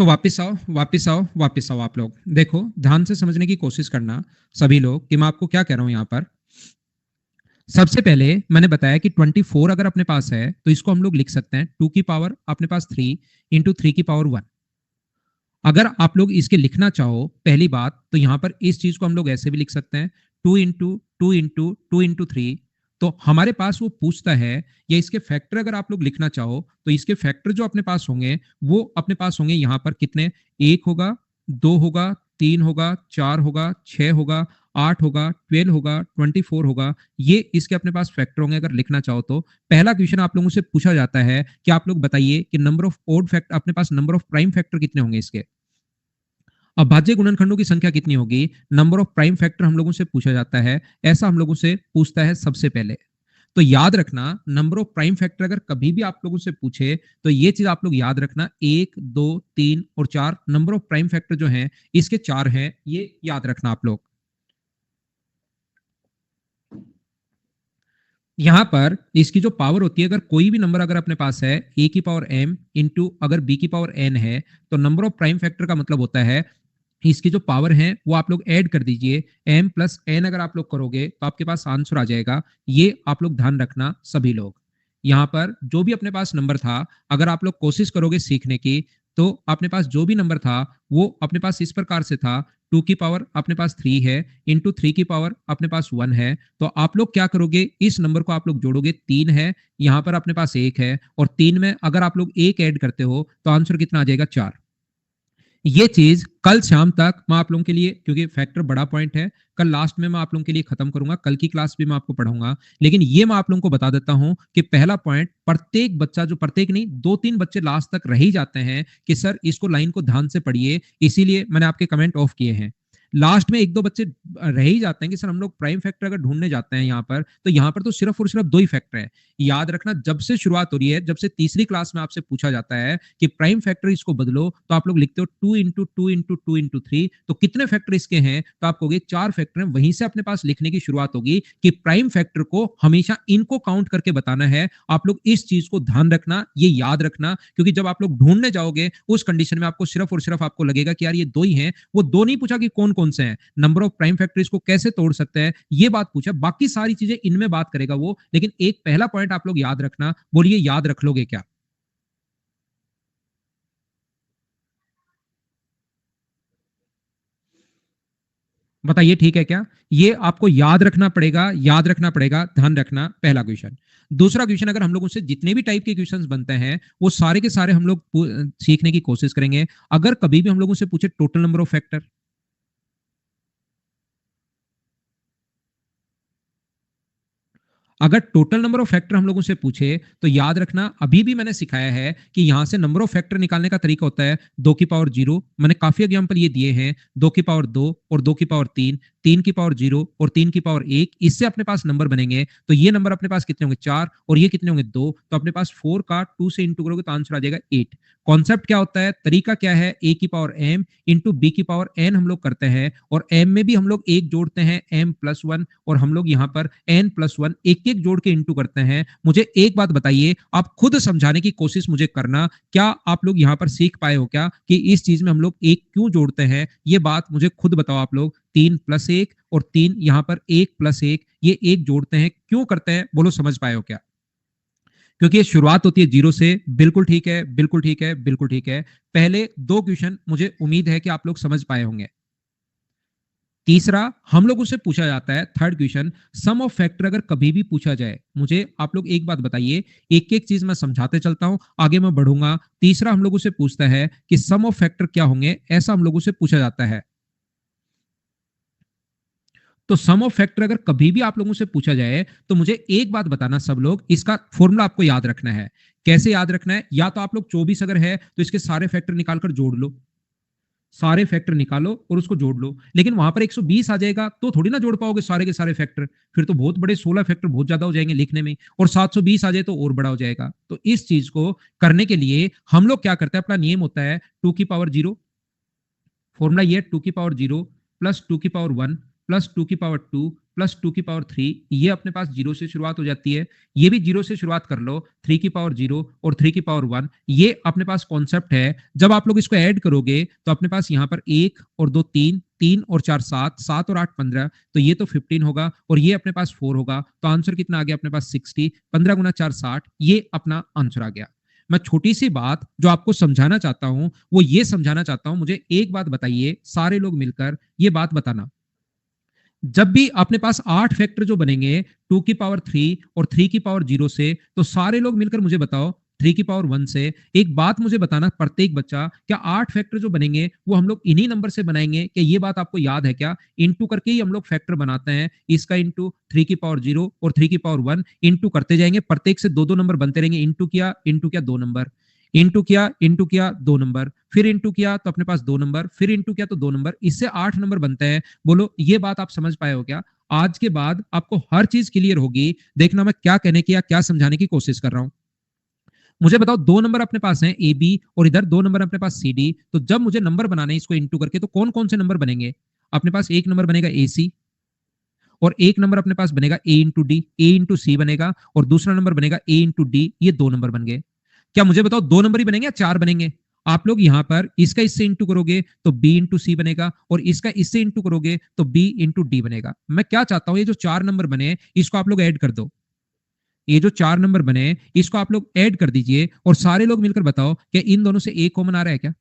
तो वापस आओ, वापस आओ, वापस आओ। आप लोग देखो, ध्यान से समझने की कोशिश करना सभी लोग कि मैं आपको क्या कह रहा हूं यहाँ पर। सबसे पहले मैंने बताया कि 24 अगर अपने पास है तो इसको हम लोग लिख सकते हैं 2 की पावर अपने पास 3 इंटू 3 की पावर 1। अगर आप लोग इसके लिखना चाहो पहली बात तो यहां पर इस चीज को हम लोग ऐसे भी लिख सकते हैं 2 इंटू 3। तो हमारे पास वो पूछता है, या इसके फैक्टर अगर आप लोग लिखना चाहो तो इसके फैक्टर जो अपने पास होंगे वो अपने पास होंगे यहां पर कितने, 1 होगा, 2 होगा, 3 होगा, 4 होगा, 6 होगा, 8 होगा, 12 होगा, 24 होगा। ये इसके अपने पास फैक्टर होंगे अगर लिखना चाहो तो। पहला क्वेश्चन आप लोगों से पूछा जाता है कि आप लोग बताइए कि नंबर ऑफ ओड फैक्टर, अपने पास नंबर ऑफ प्राइम फैक्टर कितने होंगे इसके। अभाज्य गुणनखंडों की संख्या कितनी होगी, नंबर ऑफ प्राइम फैक्टर हम लोगों से पूछा जाता है, ऐसा हम लोगों से पूछता है सबसे पहले। तो याद रखना, नंबर ऑफ प्राइम फैक्टर अगर कभी भी आप लोगों से पूछे तो ये चीज आप लोग याद रखना, 1, 2, 3 और 4 नंबर ऑफ प्राइम फैक्टर जो हैं इसके 4 हैं, ये याद रखना आप लोग। यहां पर इसकी जो पावर होती है, अगर कोई भी नंबर अगर अपने पास है ए की पावर एम इंटू अगर बी की पावर एन है, तो नंबर ऑफ प्राइम फैक्टर का मतलब होता है इसकी जो पावर है वो आप लोग ऐड कर दीजिए, एम प्लस एन अगर आप लोग करोगे तो आपके पास आंसर आ जाएगा। ये आप लोग ध्यान रखना सभी लोग। यहाँ पर जो भी अपने पास नंबर था, अगर आप लोग कोशिश करोगे सीखने की, तो अपने पास जो भी नंबर था वो अपने पास इस प्रकार से था, 2 की पावर अपने पास 3 है इंटू 3 की पावर अपने पास 1 है। तो आप लोग क्या करोगे, इस नंबर को आप लोग जोड़ोगे, 3 है, यहाँ पर अपने पास 1 है, और 3 में अगर आप लोग 1 ऐड करते हो तो आंसर कितना आ जाएगा, 4। ये चीज कल शाम तक मैं आप लोगों के लिए, क्योंकि फैक्टर बड़ा पॉइंट है, कल लास्ट में मैं आप लोगों के लिए खत्म करूंगा, कल की क्लास भी मैं आपको पढ़ाऊंगा। लेकिन ये मैं आप लोगों को बता देता हूं कि पहला पॉइंट, प्रत्येक बच्चा, जो प्रत्येक नहीं 2-3 बच्चे लास्ट तक रह ही जाते हैं कि सर इसको लाइन को ध्यान से पढ़िए, इसीलिए मैंने आपके कमेंट ऑफ किए हैं। लास्ट में 1-2 बच्चे रह ही जाते हैं कि सर हम लोग प्राइम फैक्टर अगर ढूंढने जाते हैं यहाँ पर, तो यहाँ पर तो सिर्फ और सिर्फ 2 ही फैक्टर है। याद रखना, जब से शुरुआत हो रही है, जब से तीसरी क्लास में आपसे पूछा जाता है कि प्राइम फैक्टर इसको बदलो, तो आप लोग लिखते हो 2 इंटू 2 इंटू 2 इंटू 3। तो कितने फैक्टर इसके हैं, तो आप कहोगे 4 फैक्टर हैं। वहीं से अपने पास लिखने की शुरुआत होगी कि प्राइम फैक्टर को हमेशा इनको काउंट करके बताना है। आप लोग इस चीज को ध्यान रखना, ये याद रखना, क्योंकि जब आप लोग ढूंढने जाओगे उस कंडीशन में आपको सिर्फ और सिर्फ आपको लगेगा कि यार ये 2 ही हैं। वो 2 नहीं पूछा कि कौन कौन से हैं, नंबर ऑफ प्राइम फैक्टर इसको कैसे तोड़ सकते हैं, ये बात पूछा। बाकी सारी चीजें इनमें बात करेगा वो, लेकिन एक पहला पॉइंट आप लोग याद रखना। बोलिए, याद रख लोगे क्या? बताइए, ठीक है क्या? ये आपको याद रखना पड़ेगा, याद रखना पड़ेगा, ध्यान रखना, पहला क्वेश्चन। दूसरा क्वेश्चन, अगर हम लोगों से जितने भी टाइप के क्वेश्चंस बनते हैं वो सारे के सारे हम लोग सीखने की कोशिश करेंगे। अगर कभी भी हम लोगों से पूछे टोटल नंबर ऑफ फैक्टर, अगर टोटल नंबर ऑफ फैक्टर हम लोगों से पूछे तो याद रखना, अभी भी मैंने सिखाया है कि यहां से नंबर ऑफ फैक्टर निकालने का तरीका होता है 2 की पावर 0। मैंने काफी एग्जांपल ये दिए हैं, 2 की पावर 2 और 2 की पावर 3, 3 की पावर 0 और 3 की पावर 1। इससे अपने पास नंबर बनेंगे, तो ये नंबर अपने पास कितने होंगे, 4, और ये कितने होंगे, 2। तो अपने पास 4 का 2 से इंटू करोगे तो आंसर आ जाएगा 8। कॉन्सेप्ट क्या होता है, तरीका क्या है, ए की पावर एम इंटू बी की पावर एन हम लोग करते हैं, और एम में भी हम लोग एक जोड़ते हैं, एम प्लस 1, और हम लोग यहाँ पर एन प्लस 1 एक एक जोड़ के इंटू करते हैं। मुझे एक बात बताइए, आप खुद समझाने की कोशिश मुझे करना, क्या आप लोग यहाँ पर सीख पाए हो क्या कि इस चीज में हम लोग एक क्यों जोड़ते हैं, ये बात मुझे खुद बताओ आप लोग। 3 प्लस 1 और 3 यहाँ पर 1 प्लस 1, ये एक जोड़ते हैं, क्यों करते हैं, बोलो, समझ पाए हो क्या? क्योंकि ये शुरुआत होती है 0 से। बिल्कुल ठीक है, बिल्कुल ठीक है, बिल्कुल ठीक है। पहले 2 क्वेश्चन मुझे उम्मीद है कि आप लोग समझ पाए होंगे। तीसरा हम लोगों से पूछा जाता है, third question, sum of factor अगर कभी भी पूछा जाए, मुझे आप लोग एक बात बताइए, एक एक चीज मैं समझाते चलता हूं, आगे मैं बढ़ूंगा। तीसरा हम लोगों से पूछता है कि सम ऑफ फैक्टर क्या होंगे, ऐसा हम लोगों से पूछा जाता है। तो सम ऑफ फैक्टर अगर कभी भी आप लोगों से पूछा जाए तो मुझे एक बात बताना सब लोग, इसका फॉर्मूला आपको याद रखना है। कैसे याद रखना है, या तो आप लोग 24 अगर है तो इसके सारे फैक्टर निकालकर जोड़ लो, सारे फैक्टर निकालो और उसको जोड़ लो। लेकिन वहां पर 120 आ जाएगा तो थोड़ी ना जोड़ पाओगे सारे के सारे फैक्टर, फिर तो बहुत बड़े 16 फैक्टर बहुत ज्यादा हो जाएंगे लिखने में, और 720 आ जाए तो और बड़ा हो जाएगा। तो इस चीज को करने के लिए हम लोग क्या करते हैं, अपना नियम होता है 2 की पावर 0, फॉर्मूला ये 2 की पावर 0 प्लस 2 की पावर 1 प्लस 2 की पावर 2 प्लस 2 की पावर 3, ये अपने पास 0 से शुरुआत हो जाती है, ये भी 0 से शुरुआत कर लो, 3 की पावर 0 और 3 की पावर 1, ये अपने पास कॉन्सेप्ट है। जब आप लोग इसको ऐड करोगे तो अपने पास यहाँ पर 1 और 2 3, 3 और 4 7, 7 और 8 15, तो ये तो 15 होगा और ये अपने पास 4 होगा, तो आंसर कितना आ गया अपने पास 60, 15 गुना 4 60, ये अपना आंसर आ गया। मैं छोटी सी बात जो आपको समझाना चाहता हूं वो ये समझाना चाहता हूं, मुझे एक बात बताइए, सारे लोग मिलकर ये बात बताना, जब भी अपने पास 8 फैक्टर जो बनेंगे 2 की पावर 3 और 3 की पावर 0 से, तो सारे लोग मिलकर मुझे बताओ 3 की पावर 1 से। एक बात मुझे बताना प्रत्येक बच्चा, क्या 8 फैक्टर जो बनेंगे वो हम लोग इन्हीं नंबर से बनाएंगे? क्या ये बात आपको याद है क्या? इंटू करके ही हम लोग फैक्टर बनाते हैं, इसका इंटू 3 की पावर 0 और 3 की पावर 1 इंटू करते जाएंगे, प्रत्येक से दो दो नंबर बनते रहेंगे, इंटू किया 2 नंबर, इंटू किया 2 नंबर, फिर इंटू किया तो अपने पास 2 नंबर, फिर इंटू किया तो 2 नंबर, इससे 8 नंबर बनते हैं। बोलो ये बात आप समझ पाए हो क्या? आज के बाद आपको हर चीज क्लियर होगी। देखना मैं क्या कहने की या क्या समझाने की कोशिश कर रहा हूं। मुझे बताओ, 2 नंबर अपने पास हैं ए बी और इधर 2 नंबर अपने पास सी डी, तो जब मुझे नंबर बनाने इसको इंटू करके तो कौन कौन से नंबर बनेंगे? अपने पास एक नंबर बनेगा ए सी और एक नंबर अपने पास बनेगा ए इंटू डी, ए इंटू सी बनेगा और दूसरा नंबर बनेगा ए इंटू डी, ये 2 नंबर बन गए। क्या मुझे बताओ 2 नंबर ही बनेंगे या 4 बनेंगे? आप लोग यहां पर इसका इससे इंटू करोगे तो बी इंटू सी बनेगा और इसका इससे इंटू करोगे तो बी इंटू डी बनेगा। मैं क्या चाहता हूं, ये जो 4 नंबर बने इसको आप लोग ऐड कर दो, ये जो 4 नंबर बने इसको आप लोग ऐड कर दीजिए और सारे लोग मिलकर बताओ कि इन दोनों से ए कॉमन आ रहा है क्या?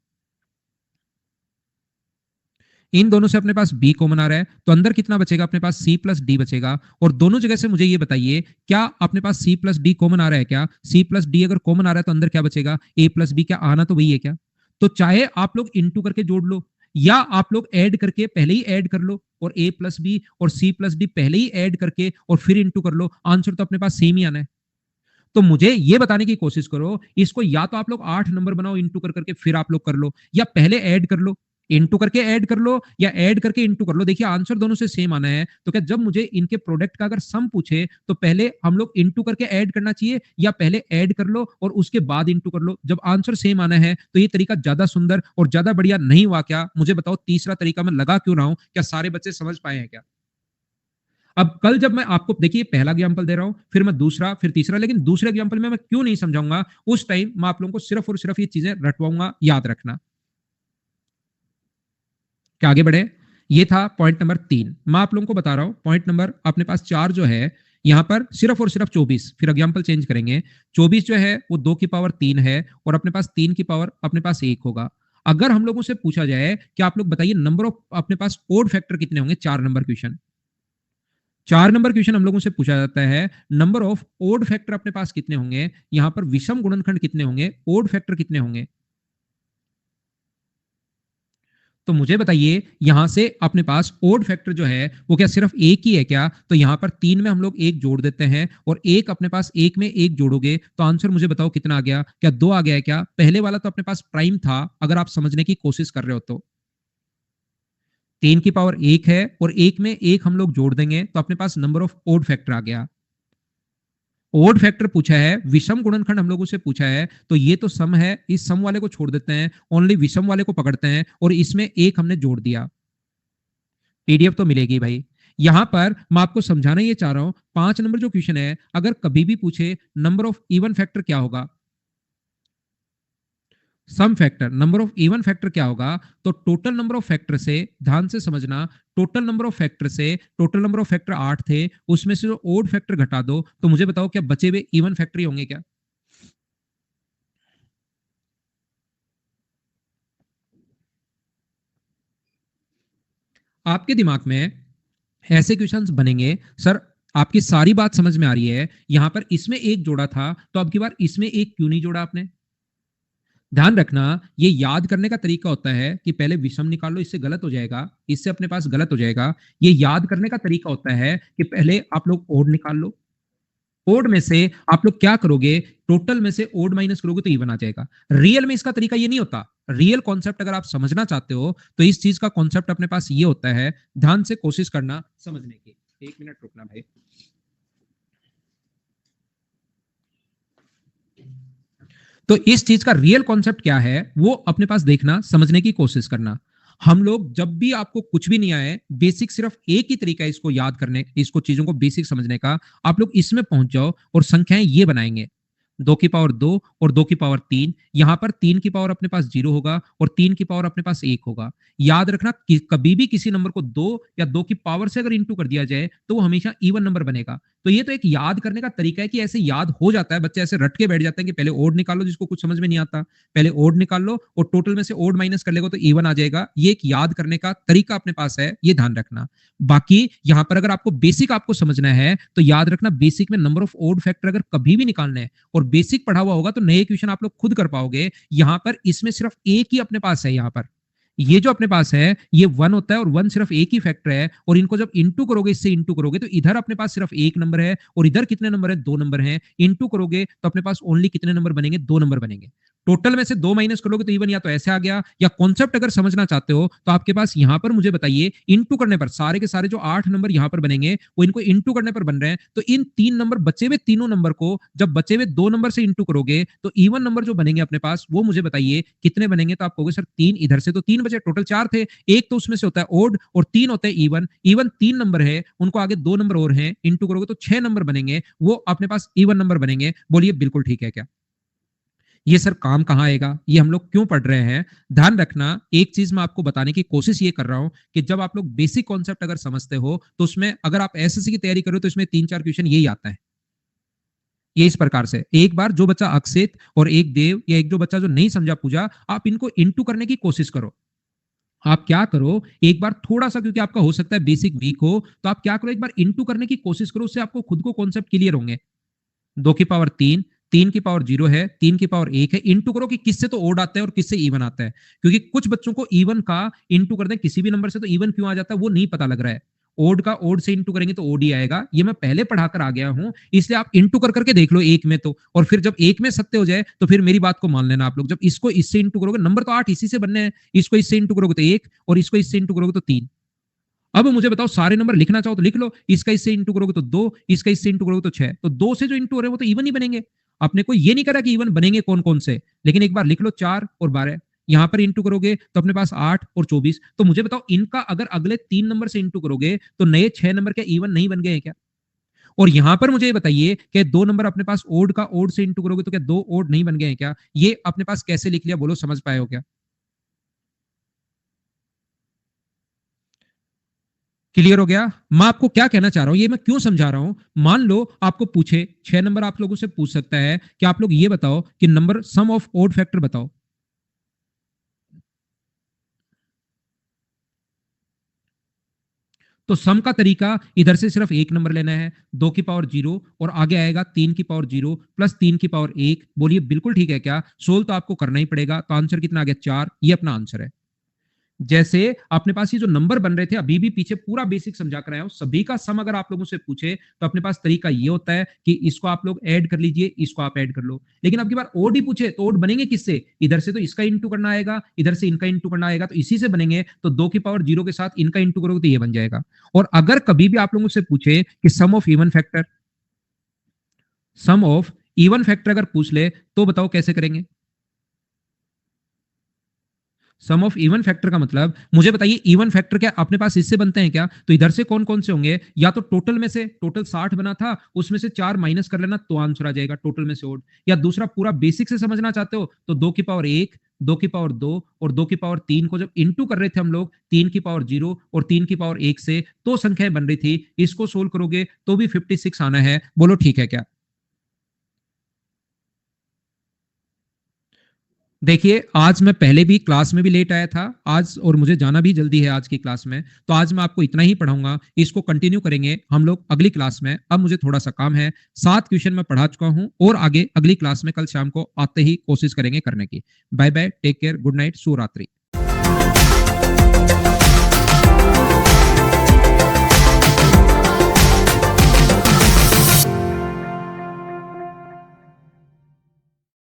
इन दोनों से अपने पास बी कॉमन आ रहा है, तो अंदर कितना बचेगा? अपने पास सी प्लस डी बचेगा। और दोनों जगह से मुझे ये बताइए, क्या अपने पास सी प्लस डी कॉमन आ रहा है क्या? सी प्लस डी अगर कॉमन आ रहा है तो अंदर क्या बचेगा? ए प्लस बी, क्या आना तो वही है क्या? तो चाहे आप लोग इंटू करके जोड़ लो या आप लोग ऐड करके पहले ही ऐड कर लो, और ए प्लस बी और सी प्लस डी पहले ही ऐड करके और फिर इंटू कर लो, आंसर तो अपने पास सेम ही आना है। तो मुझे ये बताने की कोशिश करो, इसको या तो आप लोग 8 नंबर बनाओ इंटू कर करके फिर आप लोग कर लो, या पहले ऐड कर लो इंटू करके ऐड कर लो, या ऐड करके इंटू कर लो। देखिए आंसर दोनों से सेम आना है, तो क्या जब मुझे इनके प्रोडक्ट का अगर सम पूछे तो पहले हम लोग इंटू करके ऐड करना चाहिए या पहले ऐड कर लो और उसके बाद इंटू कर लो? जब आंसर सेम आना है तो ये तरीका ज्यादा सुंदर और ज्यादा बढ़िया नहीं हुआ क्या? मुझे बताओ तीसरा तरीका मैं लगा क्यों रहा हूं? क्या सारे बच्चे समझ पाए हैं क्या? अब कल जब मैं आपको, देखिए पहला एग्जांपल दे रहा हूं, फिर मैं दूसरा, फिर तीसरा, लेकिन दूसरे एग्जांपल में मैं क्यों नहीं समझाऊंगा, उस टाइम मैं आप लोगों को सिर्फ और सिर्फ ये चीजें रटवाऊंगा, याद रखना। क्या आगे बढ़े? ये था पॉइंट नंबर 3। मैं आप लोगों को बता रहा हूं पॉइंट नंबर अपने पास 4 जो है, यहां पर सिर्फ और सिर्फ 24, फिर एग्जांपल चेंज करेंगे। 24 जो है वो 2 की पावर 3 है और अपने पास 3 की पावर अपने पास 1 होगा। अगर हम लोगों से पूछा जाए कि आप लोग बताइए नंबर ऑफ अपने पास ओड फैक्टर कितने होंगे, 4 नंबर क्वेश्चन, 4 नंबर क्वेश्चन हम लोगों से पूछा जाता है, नंबर ऑफ ओड फैक्टर अपने पास कितने होंगे, यहां पर विषम गुणनखंड कितने होंगे, ओड फैक्टर कितने होंगे? तो मुझे बताइए यहां से अपने पास ओड फैक्टर जो है वो क्या सिर्फ एक ही है क्या? तो यहां पर 3 में हम लोग एक जोड़ देते हैं और एक अपने पास एक में एक जोड़ोगे तो आंसर मुझे बताओ कितना आ गया? क्या 2 आ गया है क्या? पहले वाला तो अपने पास प्राइम था, अगर आप समझने की कोशिश कर रहे हो तो 3 की पावर 1 है और एक में एक हम लोग जोड़ देंगे तो अपने पास नंबर ऑफ ओड फैक्टर आ गया। ओड फैक्टर पूछा है, विषम गुणनखंड हम लोगों से पूछा है, तो ये तो सम है, इस सम वाले को छोड़ देते हैं, ओनली विषम वाले को पकड़ते हैं और इसमें एक हमने जोड़ दिया, पीडीएफ तो मिलेगी भाई। यहां पर मैं आपको समझाना ये चाह रहा हूं, 5 नंबर जो क्वेश्चन है, अगर कभी भी पूछे नंबर ऑफ इवन फैक्टर क्या होगा, sum factor, number of even factor क्या होगा, तो टोटल नंबर ऑफ फैक्टर से, ध्यान से समझना, टोटल नंबर ऑफ फैक्टर से, टोटल नंबर ऑफ फैक्टर 8 थे, उसमें से जो ओड फैक्टर घटा दो तो मुझे बताओ क्या बचे हुए इवन फैक्टर ही होंगे क्या? आपके दिमाग में ऐसे क्वेश्चंस बनेंगे, सर आपकी सारी बात समझ में आ रही है, यहां पर इसमें एक जोड़ा था तो अब की बार इसमें एक क्यों नहीं जोड़ा आपने? ध्यान रखना, ये याद करने का तरीका होता है कि पहले विषम निकाल लो, इससे गलत हो जाएगा, इससे अपने पास गलत हो जाएगा। ये याद करने का तरीका होता है कि पहले आप लोग ओड निकाल लो, ओड में से आप लोग क्या करोगे, टोटल में से ओड माइनस करोगे तो इवन आ जाएगा। रियल में इसका तरीका ये नहीं होता। रियल कॉन्सेप्ट अगर आप समझना चाहते हो तो इस चीज का कॉन्सेप्ट अपने पास ये होता है, ध्यान से कोशिश करना समझने की। 1 मिनट रुकना भाई। तो इस चीज का रियल कॉन्सेप्ट क्या है वो अपने पास देखना, समझने की कोशिश करना। हम लोग जब भी आपको कुछ भी नहीं आए, बेसिक सिर्फ एक ही तरीका है इसको याद करने, इसको चीजों को बेसिक समझने का। आप लोग इसमें पहुंच जाओ और संख्याएं ये बनाएंगे, 2 की पावर 2 और 2 की पावर 3। यहां पर 3 की पावर अपने पास 0 होगा और 3 की पावर अपने पास 1 होगा। याद रखना कि कभी भी किसी नंबर को 2 या 2 की पावर से अगर इंटू कर दिया जाए तो वो हमेशा इवन नंबर बनेगा। तो ये तो एक याद करने का तरीका है कि ऐसे याद हो जाता है, बच्चे ऐसे रट के बैठ जाते हैं कि पहले ओड निकालो, जिसको कुछ समझ में नहीं आता पहले ओड निकाल लो और टोटल में से ओड माइनस कर लेगा तो इवन आ जाएगा। ये एक याद करने का तरीका अपने पास है, ये ध्यान रखना। बाकी यहां पर अगर आपको बेसिक आपको समझना है तो याद रखना, बेसिक में नंबर ऑफ ओड फैक्टर अगर कभी भी निकालना है और बेसिक पढ़ा हुआ होगा तो नए क्वेश्चन आप लोग खुद कर पाओगे। यहां पर इसमें सिर्फ एक ही अपने पास है, यहां पर ये जो अपने पास है ये 1 होता है और 1 सिर्फ एक ही फैक्टर है, और इनको जब इंटू करोगे, इससे इंटू करोगे तो इधर अपने पास सिर्फ एक नंबर है और इधर कितने नंबर है, 2 नंबर हैं। इंटू करोगे तो अपने पास ओनली कितने नंबर बनेंगे, 2 नंबर बनेंगे। टोटल में से 2 माइनस करोगे तो इवन, या तो ऐसे आ गया, या कॉन्सेप्ट अगर समझना चाहते हो तो आपके पास यहां पर मुझे बताइए, इंटू करने पर सारे के सारे जो 8 नंबर यहां पर बनेंगे वो इनको इंटू करने पर बन रहे हैं। तो इन 3 नंबर बचे हुए तीनों नंबर को जब बचे हुए 2 नंबर से इंटू करोगे तो इवन नंबर जो बनेंगे अपने पास वो मुझे बताइए कितने बनेंगे। तो आप कहोगे सर 3, इधर से तो 3 बचे, टोटल 4 थे, एक तो उसमें से होता है ओड और 3 होते हैं इवन। इवन 3 नंबर है, उनको आगे 2 नंबर और हैं, इंटू करोगे तो 6 नंबर बनेंगे, वो अपने पास इवन नंबर बनेंगे। बोलिए बिल्कुल ठीक है क्या? ये सर काम कहां आएगा, ये हम लोग क्यों पढ़ रहे हैं? ध्यान रखना, एक चीज मैं आपको बताने की कोशिश ये कर रहा हूं कि जब आप लोग बेसिक कॉन्सेप्ट अगर समझते हो तो उसमें अगर आप एसएससी की तैयारी करो तो इसमें 3-4 क्वेश्चन यही आता है। ये इस प्रकार से, एक बार जो बच्चा अक्षित और एक देव, या एक जो बच्चा जो नहीं समझा पूजा, आप इनको इंटू करने की कोशिश करो। आप क्या करो, एक बार थोड़ा सा, क्योंकि आपका हो सकता है बेसिक वीक हो, तो आप क्या करो, एक बार इंटू करने की कोशिश करो, उससे आपको खुद को कॉन्सेप्ट क्लियर होंगे। 2 की पावर 3, 3 की पावर 0 है, 3 की पावर 1 है। इंटू करो कि किससे तो ओड आता है और किससे इवन आता है, क्योंकि कुछ बच्चों को इवन का इंटू कर दें किसी भी नंबर से तो इवन क्यों आ जाता है वो नहीं पता लग रहा है। ओड का ओड से इंटू करेंगे तो ओड ही आएगा, ये मैं पहले पढ़ाकर आ गया हूं, इसलिए आप इंटू कर करके देख लो एक में तो, और फिर जब एक में सत्य हो जाए तो फिर मेरी बात को मान लेना आप लोग। जब इसको इससे इंटू करोगे, नंबर तो 8 इसी से बनने हैं, इसको इससे इंटू करोगे तो 1 और इसको इससे इंटू करोगे तो 3। अब मुझे बताओ, सारे नंबर लिखना चाहो तो लिख लो, इसका इससे इंटू करोगे तो 2, इसका इससे इंटू करोगे तो 6, तो 2 से जो इंटू हो रहे हैं वो तो इवन ही बनेंगे। अपने को ये नहीं करा कि इवन बनेंगे कौन कौन से, लेकिन एक बार लिख लो 4 और 12, यहां पर इंटू करोगे तो अपने पास 8 और 24। तो मुझे बताओ, इनका अगर अगले 3 नंबर से इंटू करोगे तो नए 6 नंबर के इवन नहीं बन गए हैं क्या? और यहां पर मुझे बताइए कि 2 नंबर अपने पास ओड का ओड से इंटू करोगे तो क्या 2 ओड नहीं बन गए हैं क्या? ये अपने पास कैसे लिख लिया, बोलो, समझ पाए हो क्या? क्लियर हो गया? मैं आपको क्या कहना चाह रहा हूं, ये मैं क्यों समझा रहा हूं। मान लो आपको पूछे 6 नंबर, आप लोगों से पूछ सकता है कि आप लोग ये बताओ कि number sum of odd factor बताओ। तो सम का तरीका, इधर से सिर्फ एक नंबर लेना है, 2 की पावर 0 और आगे आएगा 3 की पावर 0 प्लस 3 की पावर 1। बोलिए बिल्कुल ठीक है क्या? सोल्व तो आपको करना ही पड़ेगा। तो आंसर कितना आ गया, 4। ये अपना आंसर है। जैसे अपने पास ये जो नंबर बन रहे थे, अभी भी पीछे पूरा बेसिक समझा कर आया हूं, सभी का सम अगर आप लोगों से पूछे तो अपने पास तरीका ये होता है कि इसको आप लोग ऐड कर लीजिए, इसको आप ऐड कर लो। लेकिन अब की बार ओड ही पूछे तो ओड बनेंगे किससे? इधर से तो इसका इंटू करना आएगा, इधर से इनका इंटू करना आएगा, तो इसी से बनेंगे। तो 2 की पावर 0 के साथ इनका इंटू करोगे तो ये बन जाएगा। और अगर कभी भी आप लोगों से पूछे कि sum of even factor, sum of even factor अगर पूछ ले तो बताओ कैसे करेंगे? सम ऑफ इवन फैक्टर का मतलब मुझे बताइए, इवन फैक्टर क्या अपने पास इससे बनते हैं क्या? तो इधर से कौन कौन से होंगे, या तो टोटल में से, टोटल 60 बना था उसमें से 4 माइनस कर लेना तो आंसर आ जाएगा टोटल में से ओड। या दूसरा पूरा बेसिक से समझना चाहते हो तो 2 की पावर 1, 2 की पावर 2 और 2 की पावर 3 को जब इंटू कर रहे थे हम लोग 3 की पावर 0 और 3 की पावर 1 से, तो संख्याएं बन रही थी, इसको सोल्व करोगे तो भी 56 आना है। बोलो ठीक है क्या? देखिए, आज मैं पहले भी क्लास में भी लेट आया था आज, और मुझे जाना भी जल्दी है आज की क्लास में, तो आज मैं आपको इतना ही पढ़ाऊंगा। इसको कंटिन्यू करेंगे हम लोग अगली क्लास में। अब मुझे थोड़ा सा काम है, 7 क्वेश्चन मैं पढ़ा चुका हूं और आगे अगली क्लास में कल शाम को आते ही कोशिश करेंगे करने की। Bye bye, take care, good night, शुभ रात्रि।